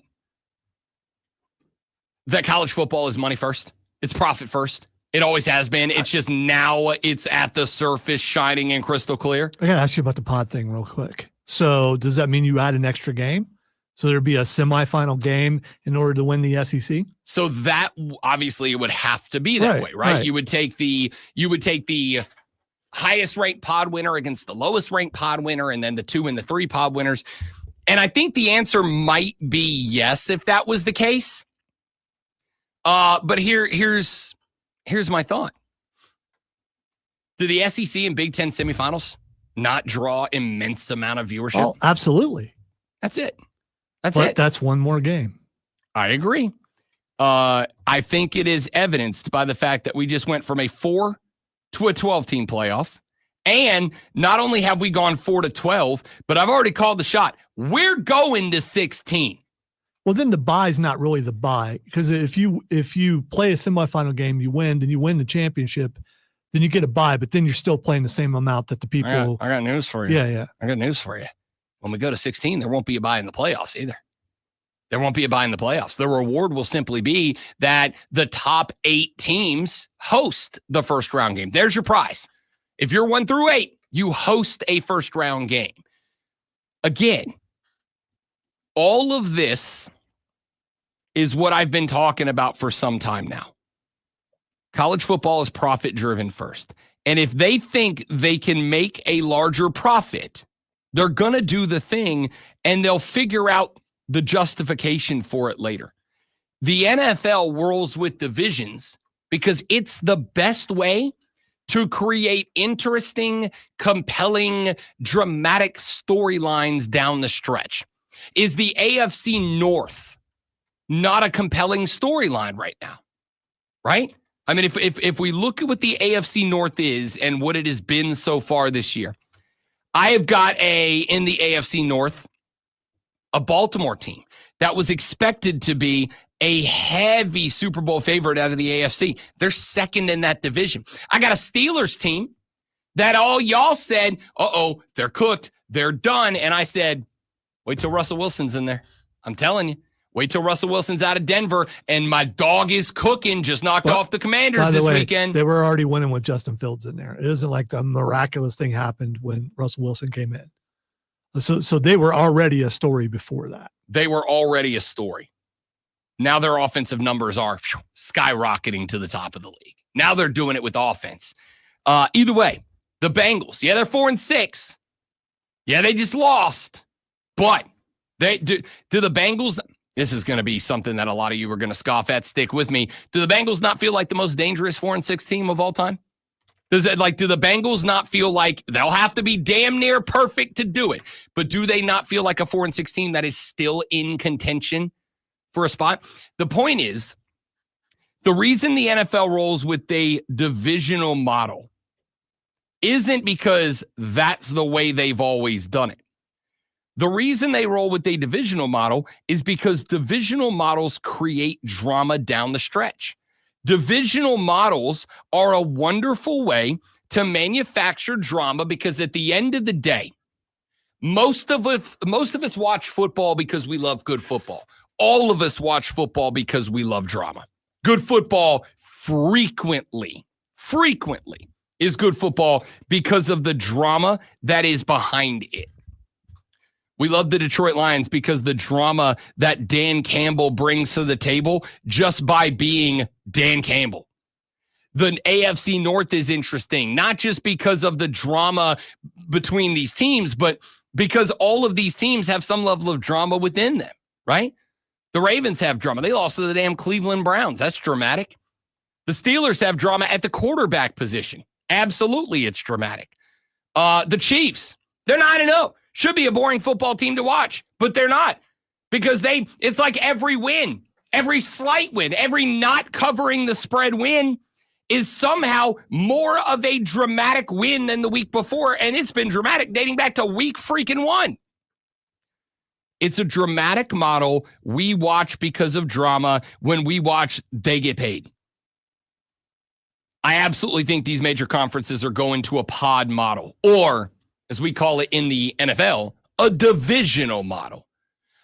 that college football is money first. It's profit first. It always has been. It's just now it's at the surface shining and crystal clear. I got to ask you about the pod thing real quick. So does that mean you add an extra game? So there'd be a semifinal game in order to win the SEC? So that obviously it would have to be that way, right? You would take the highest ranked pod winner against the lowest ranked pod winner, and then the 2 and the 3 pod winners. And I think the answer might be yes if that was the case. But here's my thought. Do the SEC and Big Ten semifinals not draw immense amount of viewership? Oh, absolutely. That's it. That's one more game. I agree. I think it is evidenced by the fact that we just went from a 4 to a 12-team playoff. And not only have we gone 4 to 12, but I've already called the shot. We're going to 16. Well, then the bye is not really the bye, because if you play a semifinal game, you win, then you win the championship, then you get a bye, but then you're still playing the same amount that the people. I got news for you. Yeah. I got news for you. When we go to 16, there won't be a bye in the playoffs either. There won't be a bye in the playoffs. The reward will simply be that the top 8 teams host the first round game. There's your prize. If you're 1 through 8, you host a first round game. Again, all of this is what I've been talking about for some time now. College football is profit driven first. And if they think they can make a larger profit, they're going to do the thing and they'll figure out the justification for it later. The NFL whirls with divisions because it's the best way to create interesting, compelling, dramatic storylines down the stretch. Is the AFC North not a compelling storyline right now? Right? I mean, if we look at what the AFC North is and what it has been so far this year, I have got in the AFC North, a Baltimore team that was expected to be a heavy Super Bowl favorite out of the AFC. They're second in that division. I got a Steelers team that all y'all said, they're cooked, they're done. And I said, wait till Russell Wilson's in there. I'm telling you, wait till Russell Wilson's out of Denver and my dog is cooking, just knocked off the Commanders this weekend. They were already winning with Justin Fields in there. It isn't like the miraculous thing happened when Russell Wilson came in. So they were already a story before that. They were already a story. Now their offensive numbers are skyrocketing to the top of the league. Now they're doing it with offense. Either way, the Bengals, they're 4-6. Yeah, they just lost. But they do the Bengals, this is going to be something that a lot of you are going to scoff at. Stick with me. Do the Bengals not feel like the most dangerous 4-6 team of all time? Do the Bengals not feel like they'll have to be damn near perfect to do it? But do they not feel like a 4-6 team that is still in contention for a spot? The point is, the reason the NFL rolls with a divisional model isn't because that's the way they've always done it. The reason they roll with a divisional model is because divisional models create drama down the stretch. Divisional models are a wonderful way to manufacture drama because at the end of the day, most of us watch football because we love good football. All of us watch football because we love drama. Good football frequently is good football because of the drama that is behind it. We love the Detroit Lions because the drama that Dan Campbell brings to the table just by being Dan Campbell. The AFC North is interesting, not just because of the drama between these teams, but because all of these teams have some level of drama within them, right? The Ravens have drama. They lost to the damn Cleveland Browns. That's dramatic. The Steelers have drama at the quarterback position. Absolutely, it's dramatic. The Chiefs, they're 9-0. Should be a boring football team to watch, but they're not because it's like every win, every slight win, every not covering the spread win is somehow more of a dramatic win than the week before. And it's been dramatic dating back to week freaking 1. It's a dramatic model we watch because of drama. When we watch, they get paid. I absolutely think these major conferences are going to a pod model, or as we call it in the NFL, a divisional model.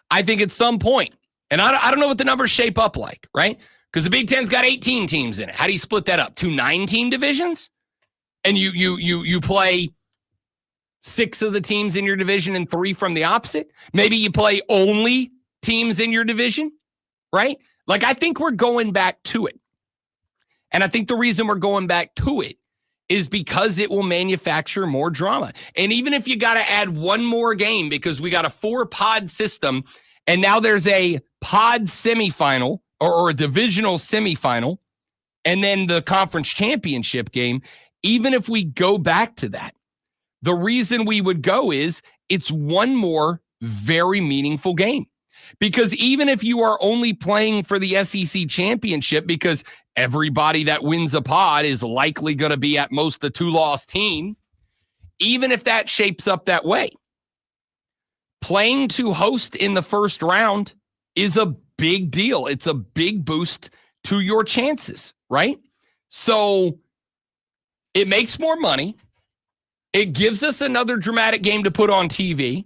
I think at some point, and I don't know what the numbers shape up like, right? Because the Big Ten's got 18 teams in it. How do you split that up? 2 9-team divisions? And you play 6 of the teams in your division and 3 from the opposite? Maybe you play only teams in your division, right? Like, I think we're going back to it. And I think the reason we're going back to it is because it will manufacture more drama. And even if you got to add one more game, because we got a 4-pod system, and now there's a pod semifinal or a divisional semifinal, and then the conference championship game, even if we go back to that, the reason we would go is it's one more very meaningful game. Because even if you are only playing for the SEC championship, because everybody that wins a pod is likely going to be at most a 2-loss team, even if that shapes up that way, playing to host in the first round is a big deal. It's a big boost to your chances, right? So it makes more money. It gives us another dramatic game to put on TV,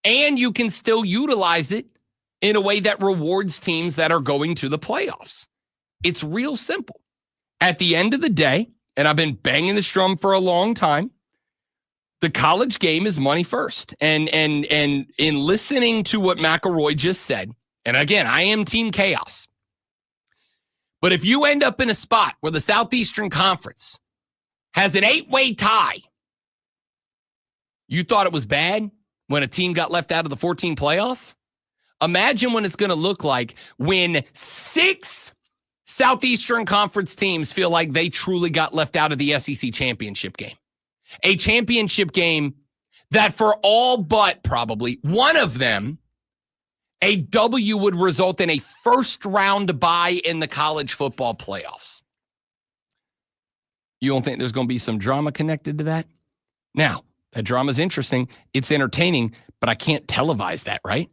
and you can still utilize it in a way that rewards teams that are going to the playoffs. It's real simple. At the end of the day, and I've been banging this drum for a long time, the college game is money first. And in listening to what McElroy just said, and again, I am Team Chaos, but if you end up in a spot where the Southeastern Conference has an 8-way tie, you thought it was bad when a team got left out of the 14 playoff? Imagine what it's going to look like when 6 Southeastern Conference teams feel like they truly got left out of the SEC championship game. A championship game that for all but probably one of them, a W would result in a first-round bye in the college football playoffs. You don't think there's going to be some drama connected to that? Now, that drama is interesting. It's entertaining, but I can't televise that, right?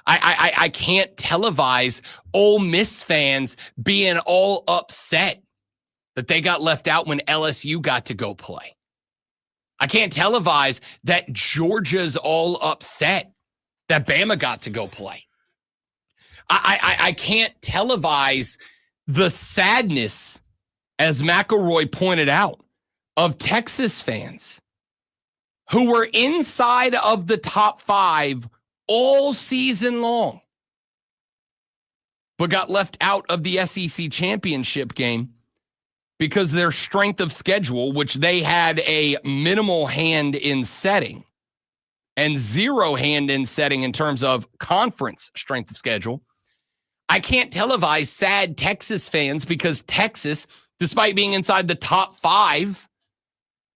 I can't televise Ole Miss fans being all upset that they got left out when LSU got to go play. I can't televise that Georgia's all upset that Bama got to go play. I can't televise the sadness, as McElroy pointed out, of Texas fans who were inside of the top 5 all season long, but got left out of the SEC championship game because their strength of schedule, which they had a minimal hand in setting and 0 hand in setting in terms of conference strength of schedule. I can't televise sad Texas fans because Texas, despite being inside the top 5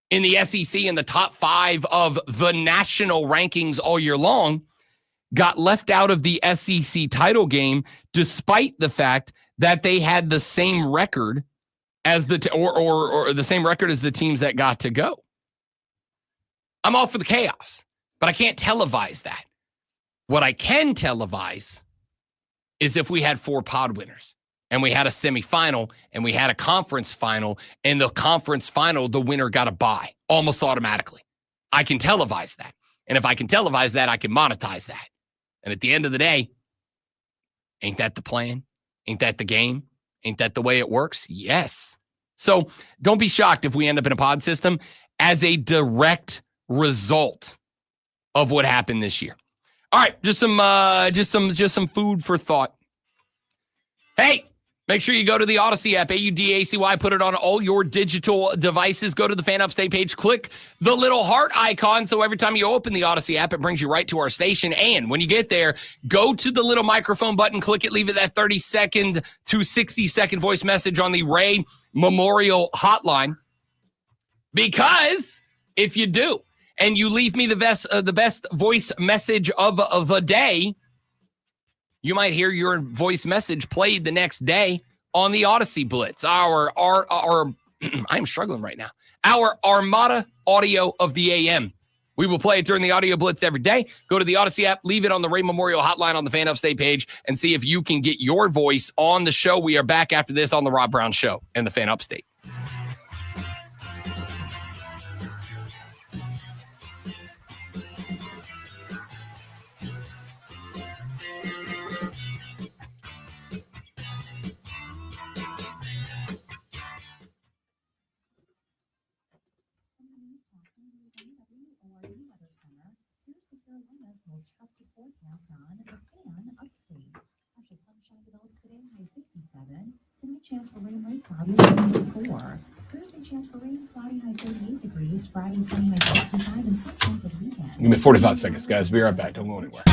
in the SEC and the top 5 of the national rankings all year long, got left out of the SEC title game, despite the fact that they had the same record as or the same record as the teams that got to go. I'm all for the chaos, but I can't televise that. What I can televise is if we had 4 pod winners and we had a semifinal and we had a conference final, and the conference final, the winner got a bye almost automatically. I can televise that. And if I can televise that, I can monetize that. And at the end of the day, ain't that the plan? Ain't that the game? Ain't that the way it works? Yes. So don't be shocked if we end up in a pod system as a direct result of what happened this year. All right, just some food for thought. Hey, make sure you go to the Odyssey app, AUDACY, put it on all your digital devices. Go to the Fan Upstate page, click the little heart icon, so every time you open the Odyssey app, it brings you right to our station. And when you get there, go to the little microphone button, click it, leave it that 30-second to 60-second voice message on the Ray Memorial Hotline. Because if you do, and you leave me the best voice message of the day, you might hear your voice message played the next day on the Odyssey Blitz. Our I'm struggling right now. Our Armada audio of the AM. We will play it during the Audio Blitz every day. Go to the Odyssey app, leave it on the Ray Memorial Hotline on the Fan Upstate page, and see if you can get your voice on the show. We are back after this on the Rob Brown Show and the Fan Upstate. Most trusted forecast on the fan upstate. Partial sunshine develops today, high 57. Tonight, chance for rain, light cloudy, 74. Thursday, chance for rain, cloudy, high 38 degrees. Friday, sunny, high 65, and sunshine for the weekend. Give me 45 seconds, guys. Be right back. Don't go anywhere.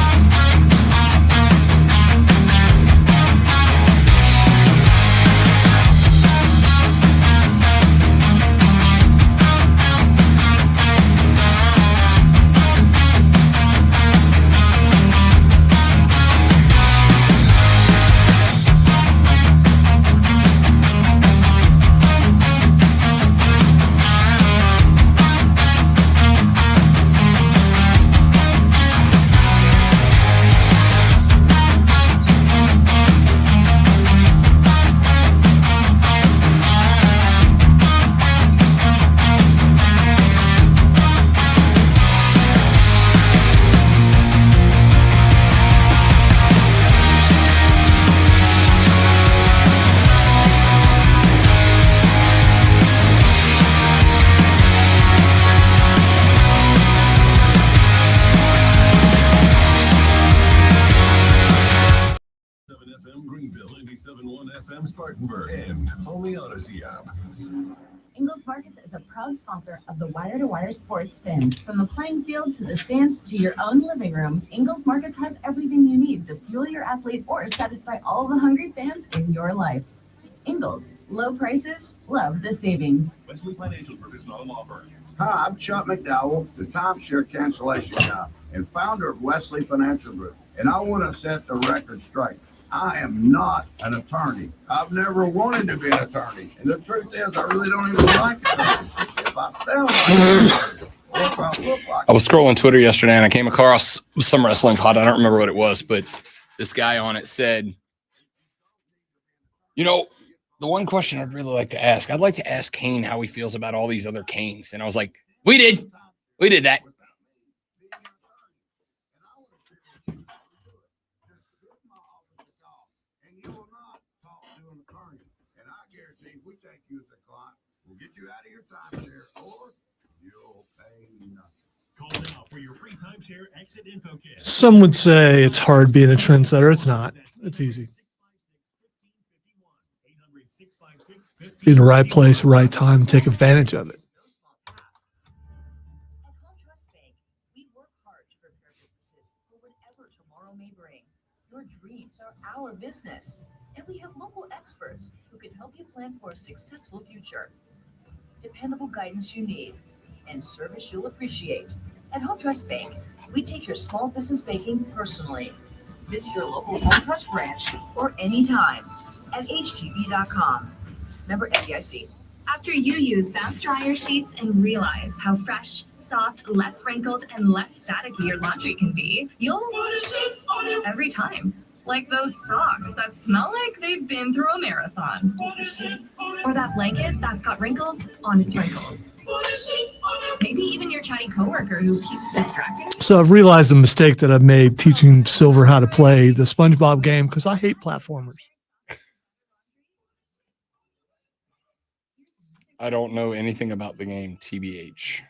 Greenville, 97.1 FM Spartanburg, and on the Odyssey app. Ingles Markets is a proud sponsor of the Wire to Wire Sports Spin. From the playing field to the stands to your own living room, Ingles Markets has everything you need to fuel your athlete or satisfy all the hungry fans in your life. Ingles, low prices, love the savings. Wesley Financial Group is not a law firm. Hi, I'm Chuck McDowell, the timeshare cancellation guy and founder of Wesley Financial Group. And I want to set the record straight. I am not an attorney. I've never wanted to be an attorney. And the truth is, I really don't even like attorneys. If I sound like an attorney, or if I look like I was scrolling Twitter yesterday and I came across some wrestling pod. I don't remember what it was, but this guy on it said, you know, the one question I'd really like to ask, I'd like to ask Kane how he feels about all these other Kanes. And I was like, we did that. get you out of your timeshare, or you'll pay nothing. Call now for your free timeshare exit info kit. Some would say it's hard being a trendsetter. It's not. It's easy. Be in the right place, right time, take advantage of it. We work hard to prepare businesses for whatever tomorrow may bring. Your dreams are our business, and we have local experts who can help you plan for a successful future. Dependable guidance you need and service you'll appreciate. At Home Trust Bank, we take your small business banking personally. Visit your local Home Trust branch or anytime at htb.com. Member FDIC. After you use Bounce Dryer sheets and realize how fresh, soft, less wrinkled, and less staticky your laundry can be, you'll want a sheet on it every time. Like those socks that smell like they've been through a marathon. Or that blanket that's got wrinkles on its wrinkles. Maybe even your chatty coworker who keeps distracting you. So I've realized the mistake that I've made teaching Silver how to play the SpongeBob game because I hate platformers. I don't know anything about the game, TBH.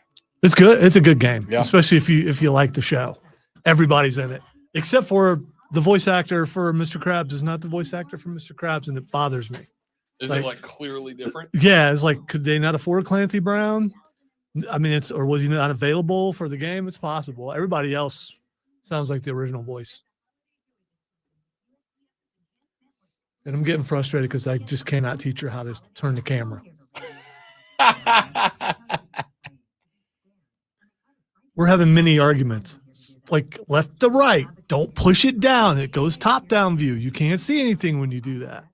It's good. It's a good game, Yeah. especially if you like the show. Everybody's in it, except for the voice actor for Mr. Krabs is not the voice actor for Mr. Krabs, and it bothers me. Is it like clearly different? Yeah, it's like, could they not afford Clancy Brown? I mean, or was he not available for the game? It's possible. Everybody else sounds like the original voice. And I'm getting frustrated because I just cannot teach her how to turn the camera. We're having mini arguments. It's like left to right. Don't push it down. It goes top down view. You can't see anything when you do that.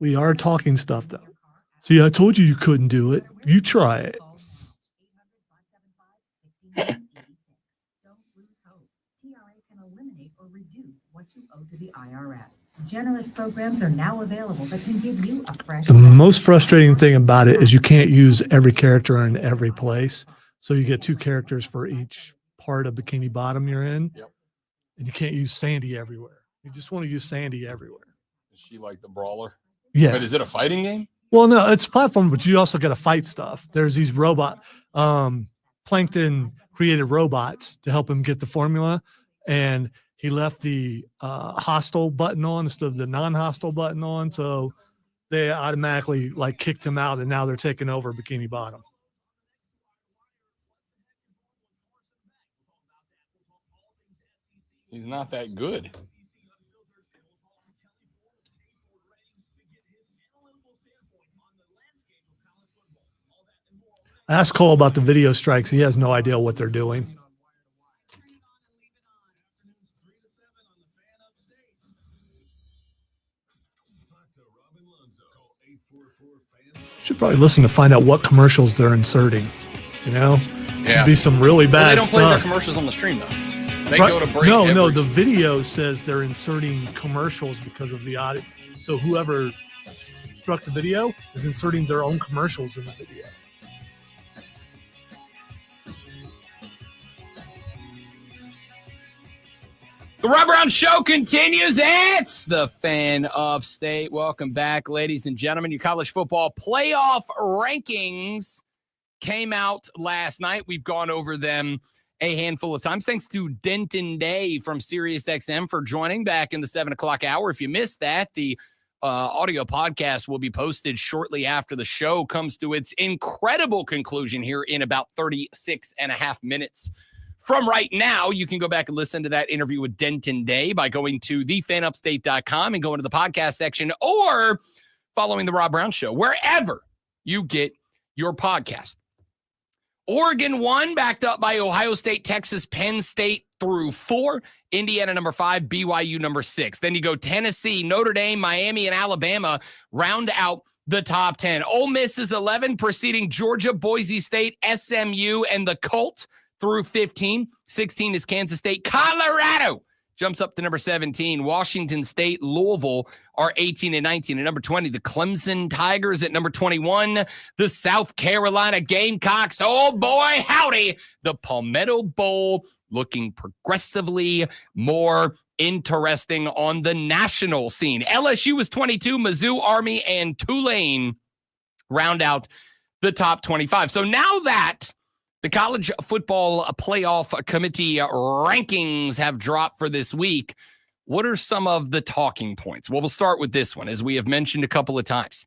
We are talking stuff though. See, I told you couldn't do it. You try it. To the IRS. Generous programs are now available that can give you a fresh. The most frustrating thing about it is you can't use every character in every place. So you get two characters for each part of Bikini Bottom you're in. Yep. And you can't use Sandy everywhere. You just want to use Sandy everywhere. Is she like the brawler? Yeah. But is it a fighting game? Well, no, it's a platform, but you also got to fight stuff. There's these Plankton created robots to help him get the formula, and he left the hostile button on instead of the non-hostile button on. So they automatically like kicked him out, and now they're taking over Bikini Bottom. He's not that good. I asked Cole about the video strikes. He has no idea what they're doing. Should probably listen to find out what commercials they're inserting. You know, Yeah. Could be some really bad Well, they don't play their stuff. commercials on the stream though. They Right. go to break. No. The video says they're inserting commercials because of the audit. So whoever struck the video is inserting their own commercials in the video. The Rob Brown Show continues. It's the Fan Upstate. Welcome back, ladies and gentlemen. Your college football playoff rankings came out last night. We've gone over them a handful of times. Thanks to Denton Day from SiriusXM for joining back in the 7 o'clock hour. If you missed that, the audio podcast will be posted shortly after the show comes to its incredible conclusion here in about 36 and a half minutes. From right now, you can go back and listen to that interview with Denton Day by going to thefanupstate.com and going to the podcast section or following the Rob Brown Show, wherever you get your podcast. Oregon 1, backed up by Ohio State, Texas, Penn State through 4, Indiana number 5, BYU number 6. Then you go Tennessee, Notre Dame, Miami, and Alabama round out the top 10. Ole Miss is 11, preceding Georgia, Boise State, SMU, and the Colt through 15. 16 is Kansas State. Colorado jumps up to number 17. Washington State, Louisville are 18 and 19. At number 20, the Clemson Tigers at number 21. The South Carolina Gamecocks. Oh, boy, howdy. The Palmetto Bowl looking progressively more interesting on the national scene. LSU is 22. Mizzou, Army, and Tulane round out the top 25. So now that the College Football Playoff Committee rankings have dropped for this week, what are some of the talking points? Well, we'll start with this one, as we have mentioned a couple of times.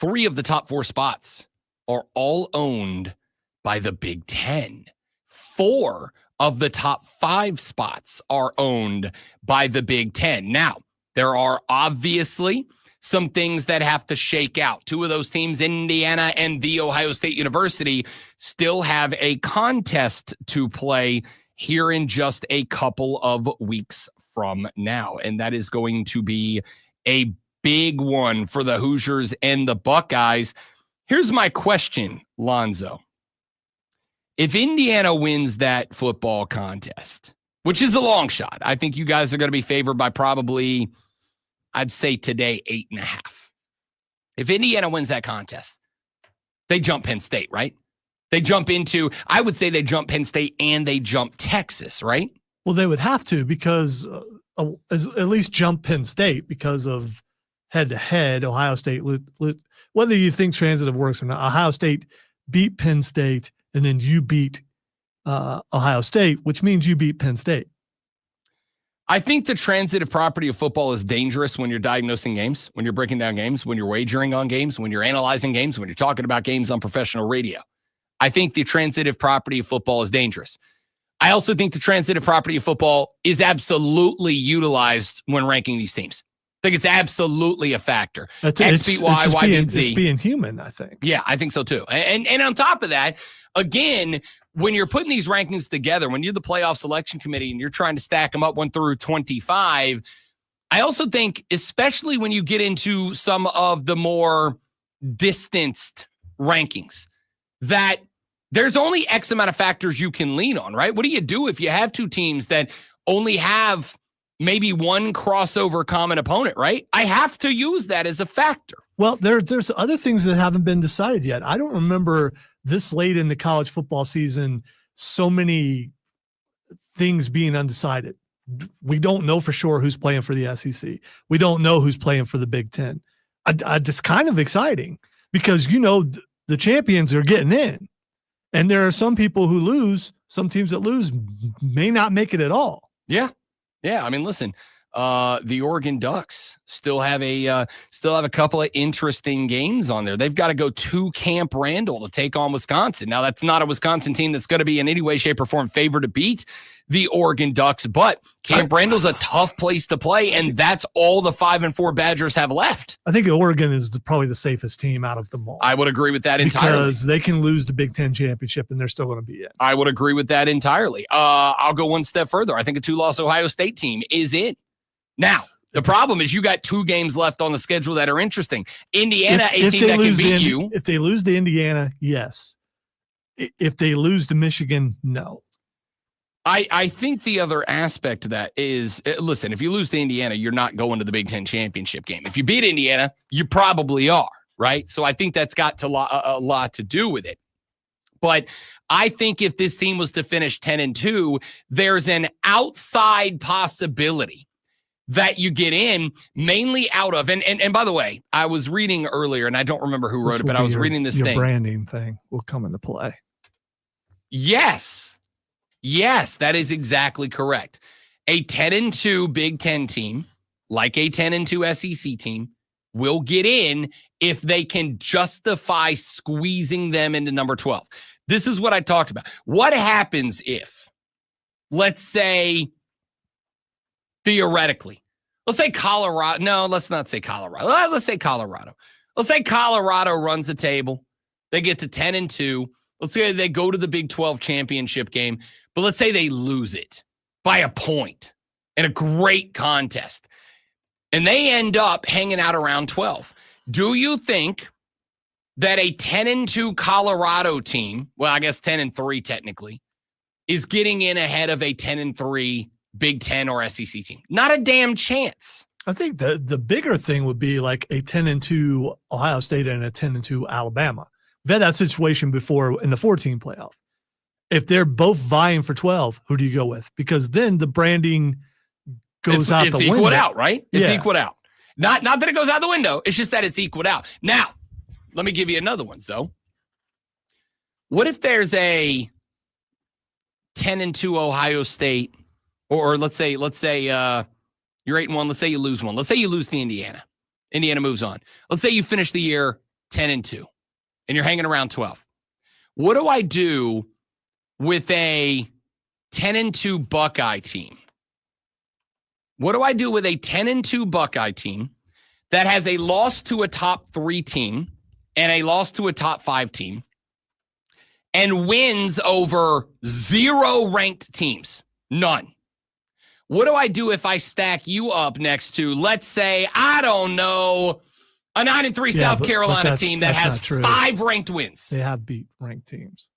3 of the top 4 spots are all owned by the Big Ten. 4 of the top 5 spots are owned by the Big Ten. Now, there are obviously some things that have to shake out. 2 of those teams, Indiana and The Ohio State University, still have a contest to play here in just a couple of weeks from now. And that is going to be a big one for the Hoosiers and the Buckeyes. Here's my question, Lonzo. If Indiana wins that football contest, which is a long shot, I think you guys are going to be favored by probably, I'd say today, 8.5. If Indiana wins that contest, they jump Penn State, right? They jump into, I would say they jump Penn State and they jump Texas, right? Well, they would have to because at least jump Penn State because of head-to-head. Ohio State, whether you think transitive works or not, Ohio State beat Penn State, and then you beat Ohio State, which means you beat Penn State. I think the transitive property of football is dangerous when you're diagnosing games, when you're breaking down games, when you're wagering on games, when you're analyzing games, when you're talking about games on professional radio. I think the transitive property of football is dangerous. I also think the transitive property of football is absolutely utilized when ranking these teams. I think it's absolutely a factor. X beat Y, Y beat Z. It's being human, I think. Yeah, I think so too. And on top of that, again, when you're putting these rankings together, when you're the playoff selection committee and you're trying to stack them up 1 through 25, I also think, especially when you get into some of the more distanced rankings, that there's only X amount of factors you can lean on, right? What do you do if you have 2 teams that only have maybe 1 crossover common opponent, right? I have to use that as a factor. Well, there's other things that haven't been decided yet. I don't remember this late in the college football season so many things being undecided. We don't know for sure who's playing for the SEC. We don't know who's playing for the Big Ten. It's kind of exciting because, the champions are getting in. And there are some people who lose, some teams that lose may not make it at all. Yeah. Yeah. I mean, listen, the Oregon Ducks still have a couple of interesting games on there. They've got to go to Camp Randall to take on Wisconsin. Now, that's not a Wisconsin team that's going to be in any way, shape, or form favored to beat the Oregon Ducks, but Camp Randall's a tough place to play, and that's all the 5-4 Badgers have left. I think Oregon is probably the safest team out of them all. I would agree with that entirely. Because they can lose the Big Ten championship, and they're still going to be in. I would agree with that entirely. I'll go one step further. I think a 2-loss Ohio State team is in. Now, the problem is you got 2 games left on the schedule that are interesting. Indiana, a team that can beat you. If they lose to Indiana, yes. If they lose to Michigan, no. I think the other aspect to that is, listen, if you lose to Indiana, you're not going to the Big Ten championship game. If you beat Indiana, you probably are, right? So I think that's got a lot to do with it. But I think if this team was to finish 10-2, there's an outside possibility that you get in mainly out of, and by the way, I was reading earlier, and I don't remember who wrote it, but I was reading this thing. Branding thing will come into play. Yes, that is exactly correct. A 10-2 Big Ten team, like a 10-2 SEC team, will get in if they can justify squeezing them into number 12. This is what I talked about. What happens if, let's say, theoretically, let's say Colorado. No, let's not say Colorado. Let's say Colorado. Let's say Colorado runs the table. They get to 10-2. Let's say they go to the Big 12 championship game, but let's say they lose it by a point in a great contest, and they end up hanging out around 12. Do you think that a 10-2 Colorado team, well, I guess 10-3 technically, is getting in ahead of a 10-3 Big Ten or SEC team? Not a damn chance. I think the bigger thing would be like a 10-2 Ohio State and a 10-2 Alabama. We've had that situation before in the 14 playoff. If they're both vying for 12, who do you go with? Because then the branding goes out the window. It's equaled out, right? It's equaled out. Not that it goes out the window. It's just that it's equaled out. Now, let me give you another one, Zoe. What if there's a 10-2 Ohio State, or let's say you're 8-1. Let's say you lose one. Let's say you lose to Indiana. Indiana moves on. Let's say you finish the year 10-2, and you're hanging around 12. What do I do with a 10-2 Buckeye team? What do I do with a 10-2 Buckeye team that has a loss to a top 3 team and a loss to a top 5 team and wins over 0 ranked teams? None. What do I do if I stack you up next to, let's say, I don't know, a 9-3 South Carolina team that has 5 ranked wins? They have beat ranked teams.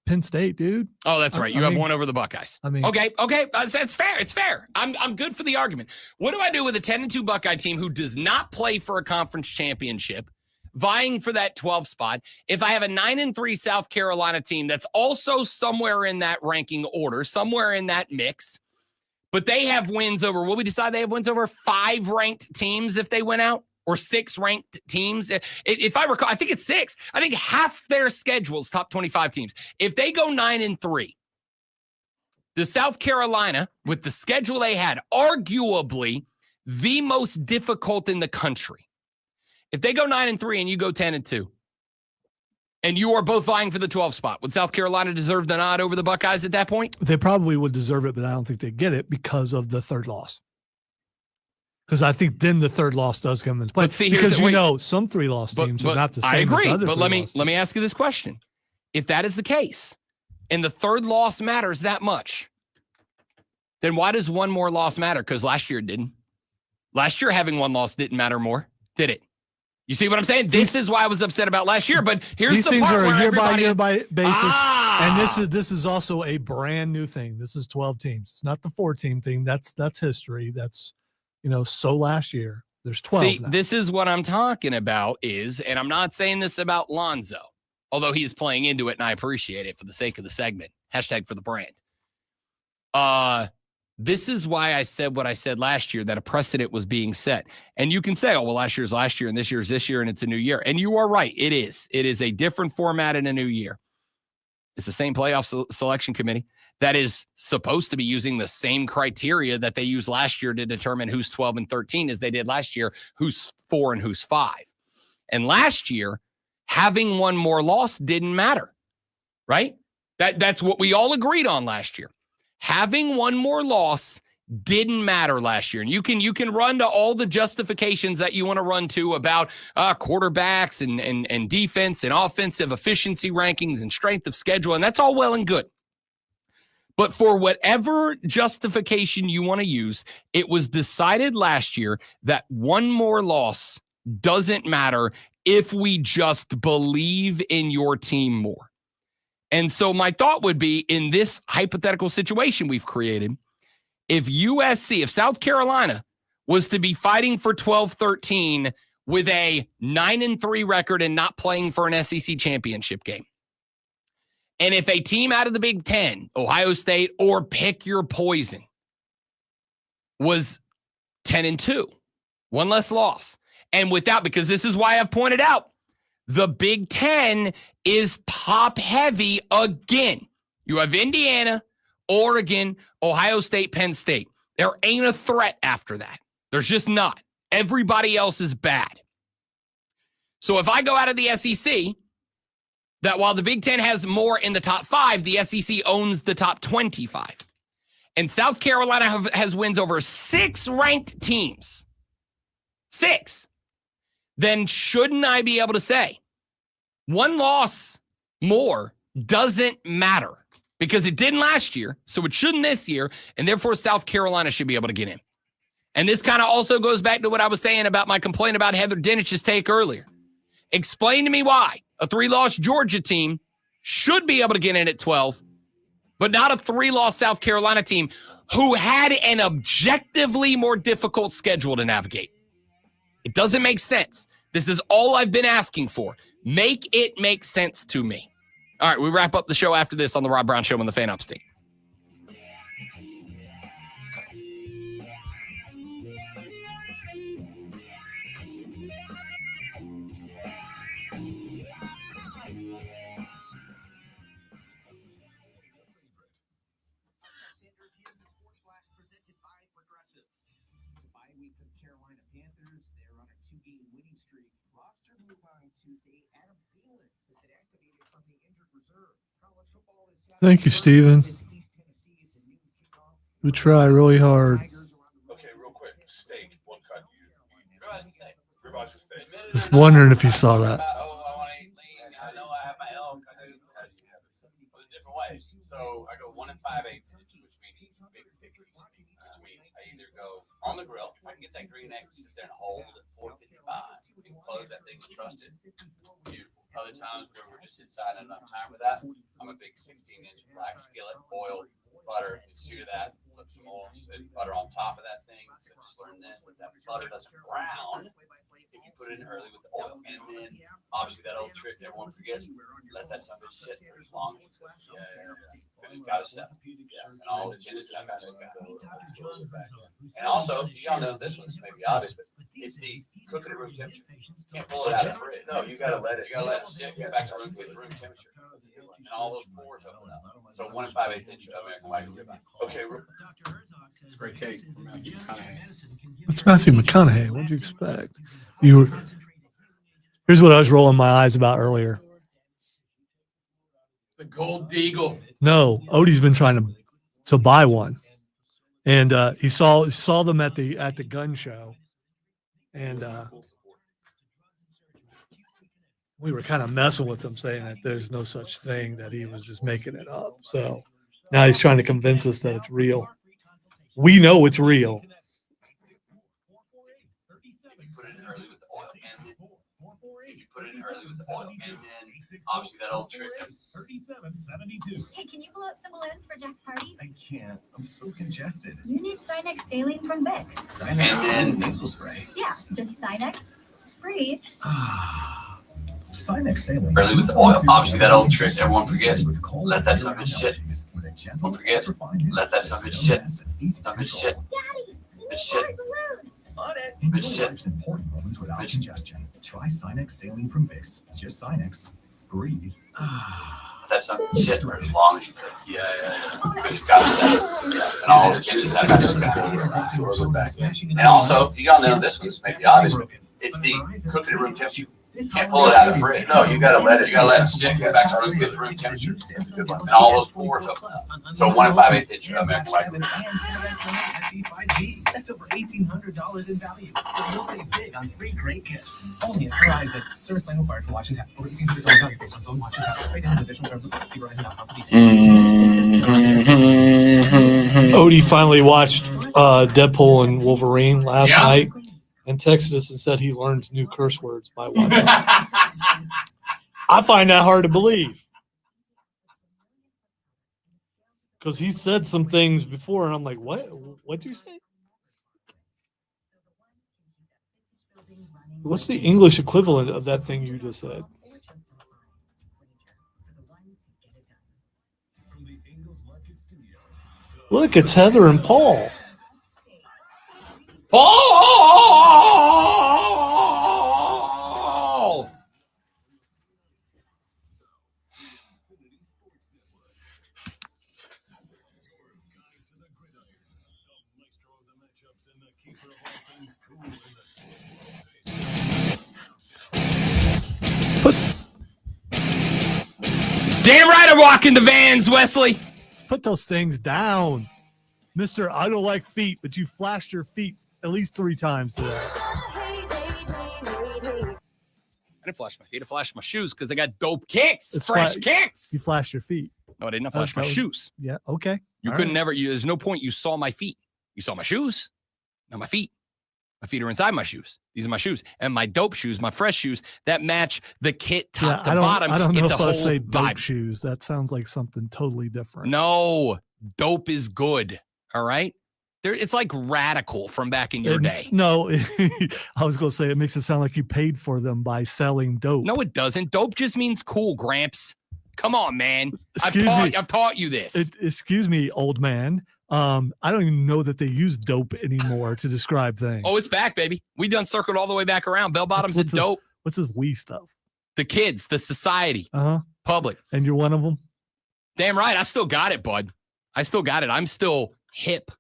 Penn State, dude. Oh, that's right. You have one over the Buckeyes. Okay. It's fair. It's fair. I'm good for the argument. What do I do with a 10-2 Buckeye team who does not play for a conference championship, vying for that 12 spot, if I have a 9-3 South Carolina team that's also somewhere in that ranking order, somewhere in that mix, but they have wins over, what we decide they have wins over 5 ranked teams if they went out, or 6 ranked teams? If I recall, I think it's 6. I think half their schedule's top 25 teams. If they go 9-3, does South Carolina, with the schedule they had, arguably the most difficult in the country, if they go 9-3 and you go 10-2, and you are both vying for the 12 spot, would South Carolina deserve the nod over the Buckeyes at that point? They probably would deserve it, but I don't think they get it because of the third loss. Because I think then the third loss does come into play. Because some 3-loss teams are not the same. I agree, as other but let me ask you this question: if that is the case, and the third loss matters that much, then why does one more loss matter? Because last year it didn't. Last year having one loss didn't matter more, did it? You see what I'm saying? This is why I was upset about last year. But here's these the things part are where a year by basis, and this is also a brand new thing. This is 12 teams. It's not the 4-team thing. That's history. That's so last year. There's 12 See, now. This is what I'm talking about and I'm not saying this about Lonzo, although he's playing into it, and I appreciate it for the sake of the segment. # for the brand. This is why I said what I said last year, that a precedent was being set. And you can say, oh, well, last year's last year and this year's this year and it's a new year. And you are right. It is. It is a different format in a new year. It's the same playoff selection committee that is supposed to be using the same criteria that they used last year to determine who's 12 and 13 as they did last year, who's 4 and who's 5. And last year, having one more loss didn't matter, right? That's what we all agreed on last year. Having one more loss didn't matter last year. And you can run to all the justifications that you want to run to about quarterbacks and defense and offensive efficiency rankings and strength of schedule. And that's all well and good. But for whatever justification you want to use, it was decided last year that one more loss doesn't matter if we just believe in your team more. And so my thought would be, in this hypothetical situation we've created, if South Carolina was to be fighting for 12-13 with a 9-3 record and not playing for an SEC championship game, and if a team out of the Big Ten, Ohio State, or pick your poison, was 10-2, one less loss, and without, because this is why I've pointed out, the Big Ten is top heavy again. You have Indiana, Oregon, Ohio State, Penn State. There ain't a threat after that. There's just not. Everybody else is bad. So if I go out of the SEC, that while the Big Ten has more in the top 5, the SEC owns the top 25. And South Carolina has wins over 6 ranked teams. 6. Then shouldn't I be able to say one loss more doesn't matter, because it didn't last year, so it shouldn't this year, and therefore South Carolina should be able to get in. And this kind of also goes back to what I was saying about my complaint about Heather Dinich's take earlier. Explain to me why a 3-loss Georgia team should be able to get in at 12, but not a 3-loss South Carolina team who had an objectively more difficult schedule to navigate. It doesn't make sense. This is all I've been asking for. Make it make sense to me. All right, we wrap up the show after this on the Rob Brown Show on the Fan Upstate. Thank you, Steven. We try really hard. Okay, real quick. Steak. What cut do you? Ribeye steak. Just wondering if you saw that. I know I have my elk. I do a different way. So I go 1 5/8 inch, which means big thick piece, which means I either go on the grill. If I can get that green egg to sit there and hold at 455 and close that thing and trust it, beautiful. Other times where we're just inside and I'm time with that, I'm a big 16-inch black skillet, oil, butter, and sear that, flip some oil, and butter on top of that thing. So just learn this, that butter doesn't brown if you put it in early with the oil. And then obviously that old trick that everyone forgets, let that son of a bitch sit for as long as because you've got to set. Yeah. And all those tendencies I've got to go. And also, y'all know this one's maybe obvious, but it's the cooking at room temperature. Can't pull it out of the fridge. No, you gotta let it sit, get back to room temperature. And all those pores open up. So 1 5/8 inch American white ribeye. Okay, it's a great take. It's Matthew McConaughey. What did you expect? Here's what I was rolling my eyes about earlier. The Gold Deagle. No, Odie's been trying to buy one, and he saw them at the gun show, and we were kind of messing with him, saying that there's no such thing, that he was just making it up. So now he's trying to convince us that it's real. We know it's real. Put it in early with the oil, and then obviously that old trick. 3772. Hey, can you blow up some balloons for Jack's party? I can't. I'm so congested. You need Sinex Saline from Vicks. Sinex nasal spray. Yeah, just Sinex. Breathe. Sinex saline. Barely with the oil. Obviously, that old trick everyone forgets. Let that son of a bitch sit. Don't forget. Let that son of a bitch sit. Son of a bitch sit. Bitch sit. Bitch sit. Life's important moments without congestion. Try Sinex saline from Vicks. Just Sinex. Breathe. Let that son of a bitch sit for as long as you could. Yeah. Because you've got to set it. And all those kids that I just got. And also, if you got to know this one, this may be obvious, but it's the cooking at room temperature. You can't pull it out of the fridge. No, you gotta let it sit, get back to room temperature. That's a good one. And all those pores up. So 1 5/8 inch American microwave. That's over $1,800 in value. So you'll save big on 3 great gifts. Only at Verizon. Service plan required for watch and tap. Over $1,800 value based on phone, watch and tap. Right now, additional terms apply. See Verizon.com for details. Odie finally watched Deadpool and Wolverine last night and texted us and said he learned new curse words by watching. I find that hard to believe because he said some things before, and I'm like, what? What'd you say? What's the English equivalent of that thing you just said? Look, it's Heather and Paul. Paul! Damn right I'm walking the vans, Wesley. Put those things down. Mister, I don't like feet, but you flashed your feet at least 3 times today. I didn't flash my feet. I flashed my shoes because I got dope kicks. It's Fresh kicks. You flashed your feet. No, I didn't. I flashed my shoes. Yeah, okay. You All couldn't right. never. There's no point. You saw my feet. You saw my shoes. Now my feet. My feet are inside my shoes. These are my shoes. And my dope shoes, my fresh shoes that match the kit top to bottom. I don't know it's if a I whole say dope vibe. shoes. That sounds like something totally different. No, dope is good. All right. It's like Radical from back in your day. No, I was going to say it makes it sound like you paid for them by selling dope. No, it doesn't. Dope just means cool, Gramps. Come on, man. Excuse me. I've taught you this. Excuse me, old man. I don't even know that they use dope anymore to describe things. Oh, it's back, baby. We done circled all the way back around. Bell bottoms and dope. What's this we stuff? The kids, the society, public. And you're one of them? Damn right. I still got it, bud. I still got it. I'm still hip.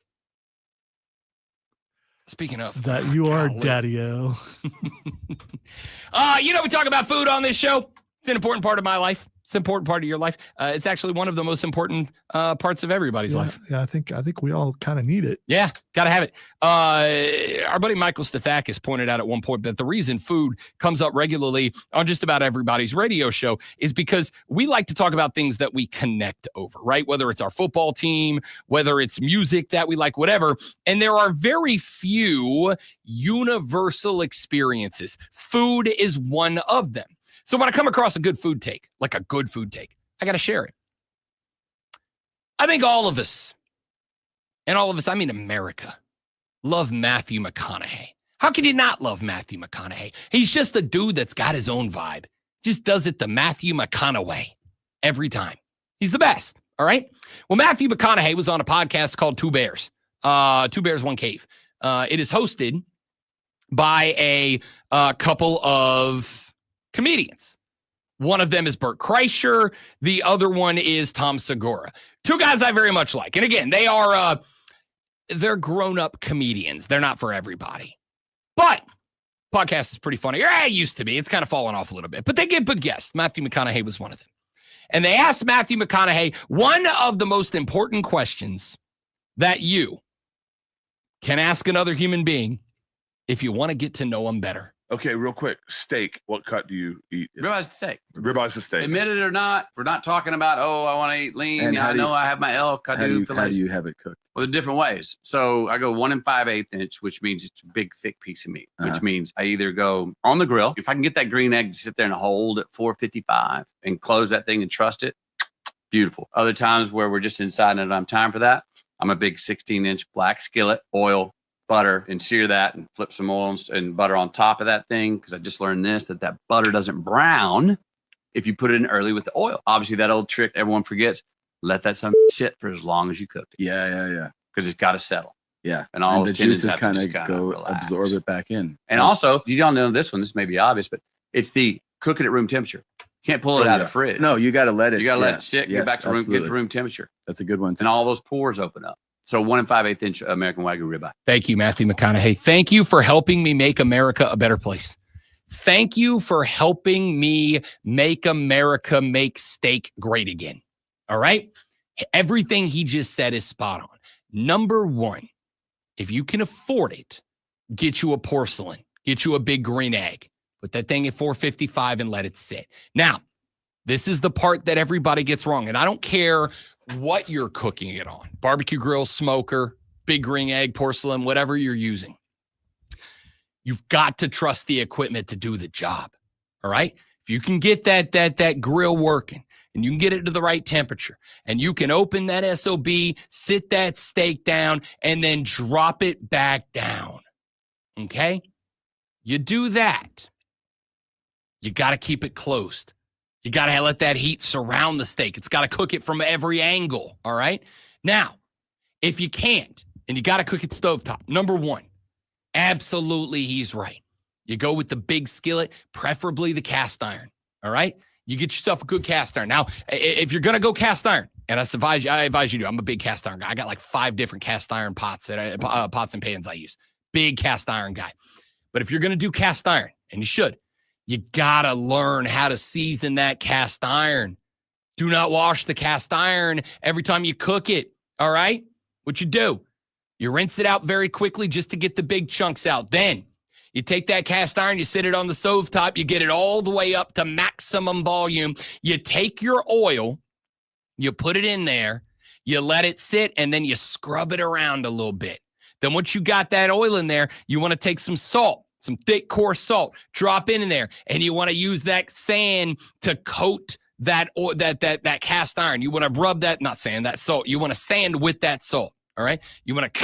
Speaking of that, you are daddy-o. We talk about food on this show. It's an important part of my life. It's an important part of your life. It's actually one of the most important parts of everybody's life. Yeah, I think we all kind of need it. Yeah, got to have it. Our buddy Michael Stathakis pointed out at one point that the reason food comes up regularly on just about everybody's radio show is because we like to talk about things that we connect over, right? Whether it's our football team, whether it's music that we like, whatever. And there are very few universal experiences. Food is one of them. So when I come across a good food take, I got to share it. I think all of us, and all of us, I mean America, love Matthew McConaughey. How can you not love Matthew McConaughey? He's just a dude that's got his own vibe. Just does it the Matthew McConaughey way every time. He's the best, all right? Well, Matthew McConaughey was on a podcast called Two Bears, Two Bears, One Cave. It is hosted by a couple of comedians. One of them is Bert Kreischer. The other one is Tom Segura. Two guys I very much like. And again, they're grown-up comedians. They're not for everybody. But podcast is pretty funny. Yeah, it used to be. It's kind of fallen off a little bit. But they get good guests. Matthew McConaughey was one of them. And they asked Matthew McConaughey one of the most important questions that you can ask another human being if you want to get to know them better. Okay, real quick. Steak. What cut do you eat? Ribeye steak. Ribeye steak. Admit it or not, we're not talking about, I want to eat lean. And I know I have my elk. How do you have it cooked? Well, different ways. So I go 1 5/8 inch, which means it's a big, thick piece of meat, which means I either go on the grill. If I can get that green egg to sit there and hold at 455 and close that thing and trust it, beautiful. Other times where we're just inside and I don't have time for that, I'm a big 16-inch black skillet, oil, butter and sear that and flip some oil and butter on top of that thing. Because I just learned that butter doesn't brown if you put it in early with the oil. Obviously, that old trick everyone forgets. Let that sit for as long as you cooked it. Yeah. Because it's got to settle. Yeah. And all the juices kind of go relax. absorb it back in. And also, you don't know this one. This may be obvious, but it's the cooking at room temperature. Can't pull it out of the fridge. No, you got to let it. You got to let it sit. Get back to room temperature. That's a good one. And all those pores open up. So 1 5/8 inch American Wagyu ribeye. Thank you, Matthew McConaughey. Thank you for helping me make America a better place. Thank you for helping me make America make steak great again. All right? Everything he just said is spot on. Number one, if you can afford it, get you a porcelain, get you a big green egg. Put that thing at 455 and let it sit. Now, this is the part that everybody gets wrong. And I don't care what you're cooking it on. Barbecue grill, smoker, big green egg, porcelain, whatever you're using. You've got to trust the equipment to do the job. All right? If you can get that grill working and you can get it to the right temperature and you can open that SOB, sit that steak down, and then drop it back down. Okay? You do that. You got to keep it closed. You got to let that heat surround the steak. It's got to cook it from every angle, all right? Now, if you can't, and you got to cook it stovetop, number one, absolutely he's right. You go with the big skillet, preferably the cast iron, all right? You get yourself a good cast iron. Now, if you're going to go cast iron, and I advise you to, I'm a big cast iron guy. I got like 5 different cast iron pots pots and pans I use. Big cast iron guy. But if you're going to do cast iron, and you should, you got to learn how to season that cast iron. Do not wash the cast iron every time you cook it, all right? What you do, you rinse it out very quickly just to get the big chunks out. Then you take that cast iron, you sit it on the stove top, you get it all the way up to maximum volume. You take your oil, you put it in there, you let it sit, and then you scrub it around a little bit. Then once you got that oil in there, you want to take some salt, some thick, coarse salt, drop in there, and you want to use that sand to coat that cast iron. You want to rub that salt. You want to sand with that salt, all right? You want to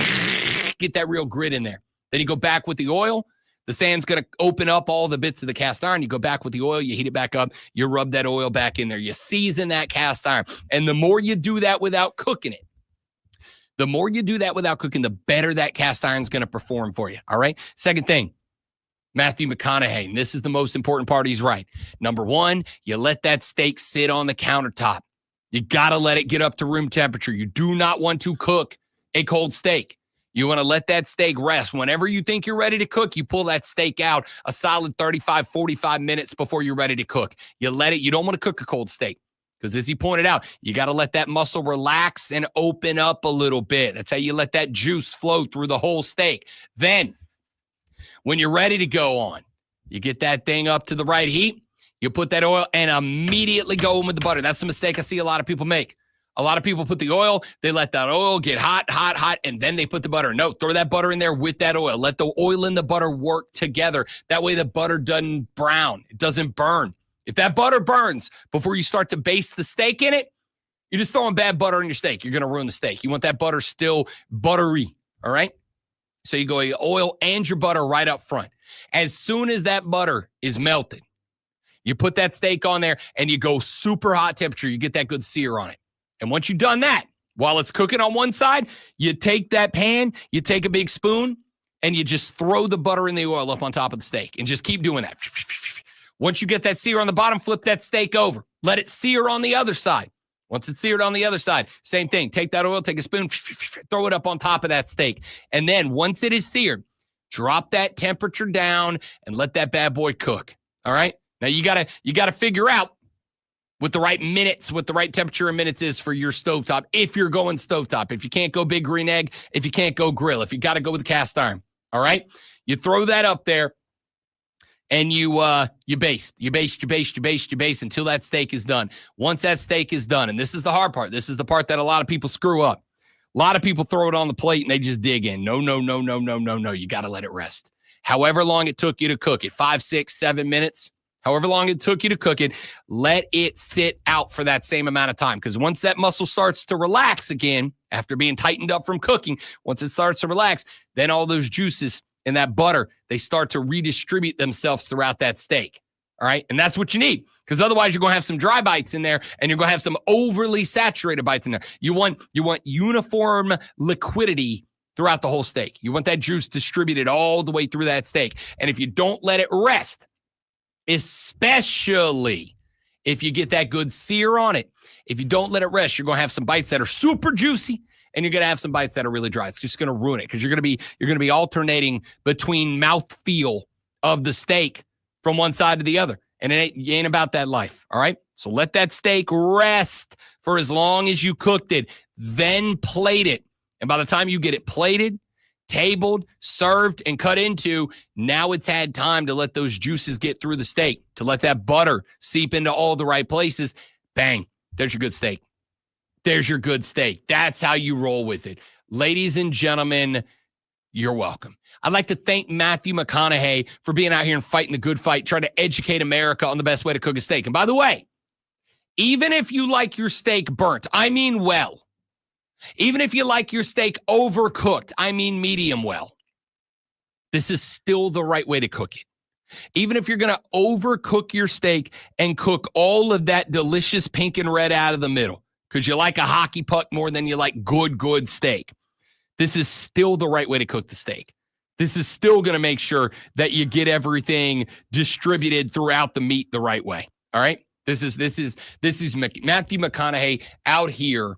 get that real grit in there. Then you go back with the oil. The sand's going to open up all the bits of the cast iron. You go back with the oil. You heat it back up. You rub that oil back in there. You season that cast iron. And the more you do that without cooking it, the better that cast iron's going to perform for you, all right? Second thing, Matthew McConaughey, and this is the most important part. He's right. Number one, you let that steak sit on the countertop. You got to let it get up to room temperature. You do not want to cook a cold steak. You want to let that steak rest. Whenever you think you're ready to cook, you pull that steak out a solid 35, 45 minutes before you're ready to cook. You let it. You don't want to cook a cold steak because, as he pointed out, you got to let that muscle relax and open up a little bit. That's how you let that juice flow through the whole steak. Then, when you're ready to go on, you get that thing up to the right heat, you put that oil, and immediately go in with the butter. That's the mistake I see a lot of people make. A lot of people put the oil, they let that oil get hot, and then they put the butter. No, throw that butter in there with that oil. Let the oil and the butter work together. That way the butter doesn't brown. It doesn't burn. If that butter burns before you start to baste the steak in it, you're just throwing bad butter on your steak. You're going to ruin the steak. You want that butter still buttery, all right? So you go your oil and your butter right up front. As soon as that butter is melted, you put that steak on there and you go super hot temperature. You get that good sear on it. And once you've done that, while it's cooking on one side, you take that pan, you take a big spoon, and you just throw the butter and the oil up on top of the steak and just keep doing that. Once you get that sear on the bottom, flip that steak over. Let it sear on the other side. Once it's seared on the other side, same thing. Take that oil, take a spoon, throw it up on top of that steak. And then once it is seared, drop that temperature down and let that bad boy cook. All right? Now you gotta figure out what the right temperature and minutes is for your stovetop if you're going stovetop. If you can't go big green egg, if you can't go grill, if you got to go with the cast iron. All right? You throw that up there and you baste until that steak is done. Once that steak is done, and this is the hard part. This is the part that a lot of people screw up. A lot of people throw it on the plate and they just dig in. No. You got to let it rest. However long it took you to cook it, 5, 6, 7 minutes, however long it took you to cook it, let it sit out for that same amount of time. Because once that muscle starts to relax again, after being tightened up from cooking, once it starts to relax, then all those juices and that butter, they start to redistribute themselves throughout that steak. All right. And that's what you need, because otherwise you're going to have some dry bites in there and you're going to have some overly saturated bites in there. You want uniform liquidity throughout the whole steak. You want that juice distributed all the way through that steak. And if you don't let it rest, especially if you get that good sear on it, if you don't let it rest, you're going to have some bites that are super juicy and you're going to have some bites that are really dry. It's just going to ruin it, because you're going to be alternating between mouthfeel of the steak from one side to the other. And it ain't about that life. All right. So let that steak rest for as long as you cooked it, then plate it. And by the time you get it plated, tabled, served, and cut into, now it's had time to let those juices get through the steak, to let that butter seep into all the right places. Bang. There's your good steak. There's your good steak. That's how you roll with it. Ladies and gentlemen, you're welcome. I'd like to thank Matthew McConaughey for being out here and fighting the good fight, trying to educate America on the best way to cook a steak. And by the way, even if you like your steak burnt, I mean well, even if you like your steak overcooked, I mean medium well, this is still the right way to cook it. Even if you're going to overcook your steak and cook all of that delicious pink and red out of the middle, because you like a hockey puck more than you like good steak, this is still the right way to cook the steak. This is still going to make sure that you get everything distributed throughout the meat the right way. All right. This is Matthew McConaughey out here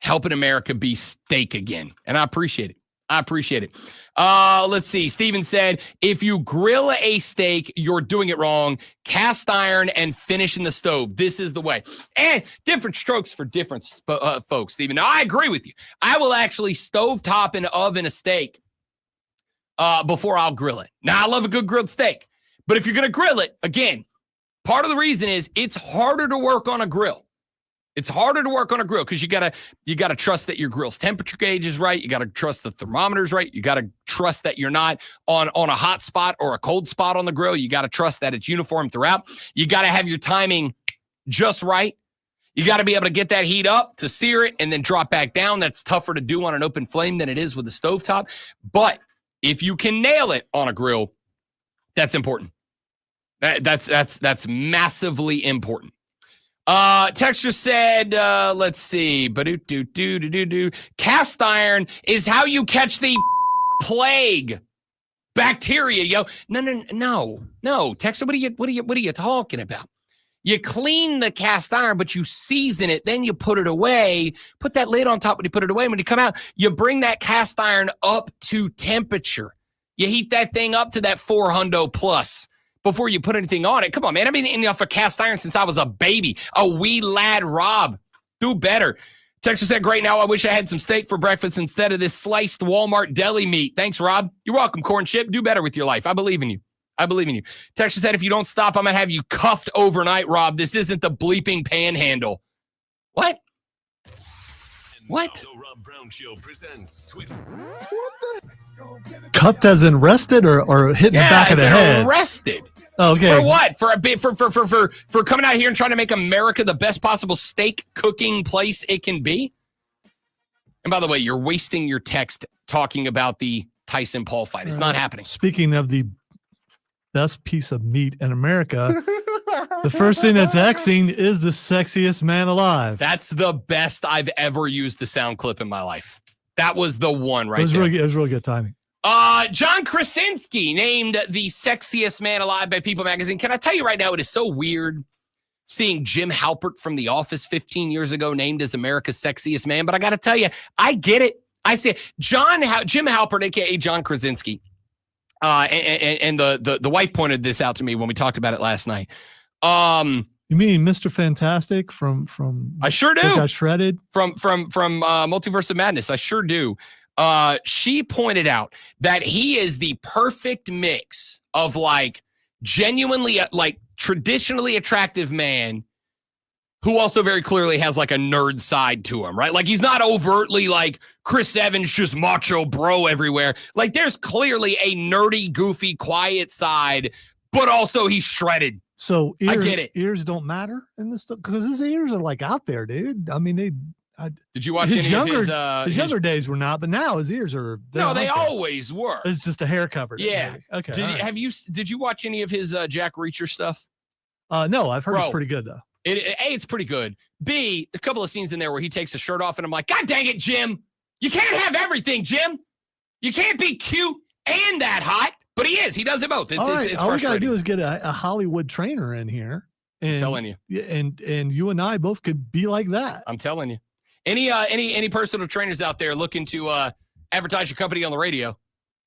helping America be steak again. And I appreciate it. Let's see. Steven said, if you grill a steak, you're doing it wrong. Cast iron and finish in the stove. This is the way. And different strokes for different folks, Steven. Now, I agree with you. I will actually stovetop and oven a steak before I'll grill it. Now, I love a good grilled steak. But if you're going to grill it, again, part of the reason is it's harder to work on a grill. It's harder to work on a grill because you gotta trust that your grill's temperature gauge is right. You gotta trust the thermometer's right. You gotta trust that you're not on a hot spot or a cold spot on the grill. You gotta trust that it's uniform throughout. You gotta have your timing just right. You gotta be able to get that heat up to sear it and then drop back down. That's tougher to do on an open flame than it is with a stovetop. But if you can nail it on a grill, that's important. That's massively important. Texture said, let's see. Cast iron is how you catch the plague. Bacteria, yo. No. Texture, what are you talking about? You clean the cast iron, but you season it, then you put it away. Put that lid on top when you put it away. When you come out, you bring that cast iron up to temperature. You heat that thing up to that 400 plus. Before you put anything on it. Come on, man. I've been eating off of cast iron since I was a baby. A wee lad, Rob. Do better. Texas said, great. Now I wish I had some steak for breakfast instead of this sliced Walmart deli meat. Thanks, Rob. You're welcome, corn chip. Do better with your life. I believe in you. Texas said, if you don't stop, I'm going to have you cuffed overnight, Rob. This isn't the bleeping panhandle. What? The Rob Brown Show presents Twitter. Cuffed as in rested or hit in the back of the head? Arrested. Oh, okay. For what? For coming out here and trying to make America the best possible steak cooking place it can be? And by the way, you're wasting your text talking about the Tyson Paul fight. It's not happening. Speaking of the best piece of meat in America, the first thing that's Xing is the sexiest man alive. That's the best I've ever used the sound clip in my life. That was the one right there. It was really good timing. John Krasinski named the sexiest man alive by People magazine. Can I tell you right now, it is so weird seeing Jim Halpert from The Office 15 years ago named as America's sexiest man. But I got to tell you, I get it. I see it. Jim Halpert, a.k.a. John Krasinski, and the wife pointed this out to me when we talked about it last night. You mean Mr. Fantastic from I sure do. Got shredded from Multiverse of Madness. I sure do. She pointed out that he is the perfect mix of like genuinely like traditionally attractive man who also very clearly has like a nerd side to him, right? Like he's not overtly like Chris Evans, just macho bro everywhere. Like there's clearly a nerdy, goofy, quiet side, but also he's shredded. So I get it. Ears don't matter in this stuff because his ears are like out there, dude. I mean, did you watch his any younger, of his younger days were not, but now his ears are. No, they out there. always were. It's just a hair cover. Yeah. Maybe. Okay. Did you watch any of his Jack Reacher stuff? No, I've heard it's pretty good though. It's pretty good. B, a couple of scenes in there where he takes his shirt off, and I'm like, God dang it, Jim! You can't have everything, Jim. You can't be cute and that hot. But he is. He does it both. It's all we gotta frustrating. do is get a Hollywood trainer in here. And, I'm telling you. And you and I both could be like that. I'm telling you. Any personal trainers out there looking to advertise your company on the radio,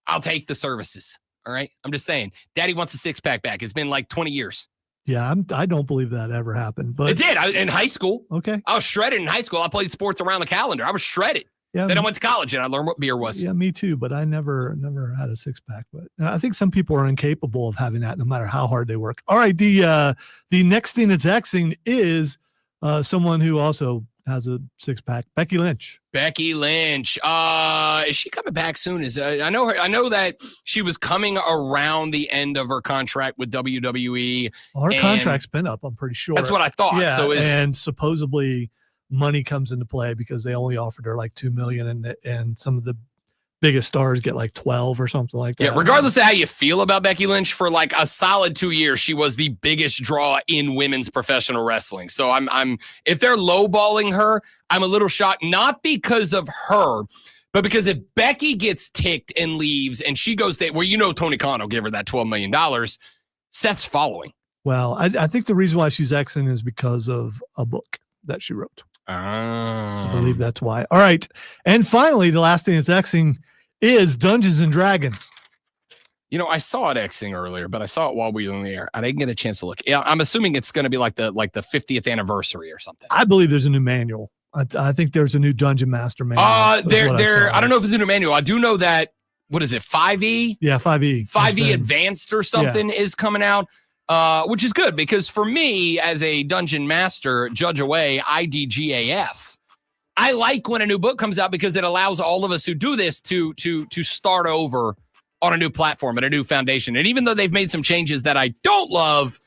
I'll take the services. All right. I'm just saying. Daddy wants a 6-pack back. It's been like 20 years. Yeah, I don't believe that ever happened. But it did. In high school. Okay. I was shredded in high school. I played sports around the calendar. I was shredded. Yeah. Then I went to college and I learned what beer was. Yeah, me too. But I never had a 6-pack. But I think some people are incapable of having that, no matter how hard they work. All right, the next thing that's Xing is someone who also has a 6-pack. Becky Lynch. Becky Lynch. Is she coming back soon? I know her. I know that she was coming around the end of her contract with WWE. Well, her contract's been up. I'm pretty sure. That's what I thought. Yeah, so and supposedly money comes into play because they only offered her like $2 million, and some of the biggest stars get like 12 or something like that. Yeah, regardless of how you feel about Becky Lynch, for like a solid 2 years, she was the biggest draw in women's professional wrestling. So I'm if they're lowballing her, I'm a little shocked, not because of her, but because if Becky gets ticked and leaves and she goes there, well, Tony Khan will give her that $12 million. Seth's following. Well, I think the reason why she's Xing is because of a book that she wrote. I believe that's why. All right. And finally, the last thing that's Xing is Dungeons and Dragons. I saw it Xing earlier, but I saw it while we were in the air. I didn't get a chance to look. Yeah, I'm assuming it's going to be like the 50th anniversary or something. I believe there's a new manual. I think there's a new Dungeon Master manual. I don't know if it's a new manual. I do know that, what is it, 5e? Yeah, 5e. 5e Advanced or something is coming out. Which is good because for me, as a dungeon master, judge away, IDGAF. I like when a new book comes out because it allows all of us who do this to start over on a new platform and a new foundation. And even though they've made some changes that I don't love,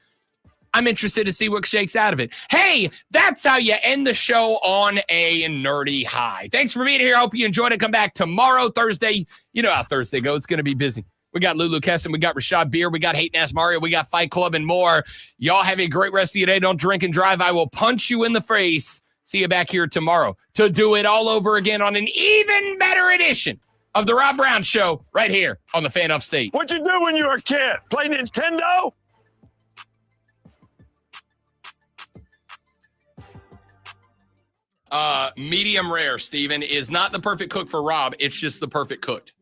I'm interested to see what shakes out of it. Hey, that's how you end the show on a nerdy high. Thanks for being here. I hope you enjoyed it. Come back tomorrow, Thursday. You know how Thursday goes. It's going to be busy. We got Lulu Kesson, we got Rashad Beer, we got Hate Ass Mario, we got Fight Club and more. Y'all have a great rest of your day. Don't drink and drive. I will punch you in the face. See you back here tomorrow to do it all over again on an even better edition of the Rob Brown Show right here on the Fan Upstate. What'd you do when you were a kid? Play Nintendo? Medium rare, Steven, is not the perfect cook for Rob. It's just the perfect cooked.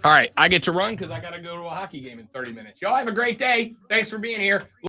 All right, I get to run because I got to go to a hockey game in 30 minutes. Y'all have a great day. Thanks for being here.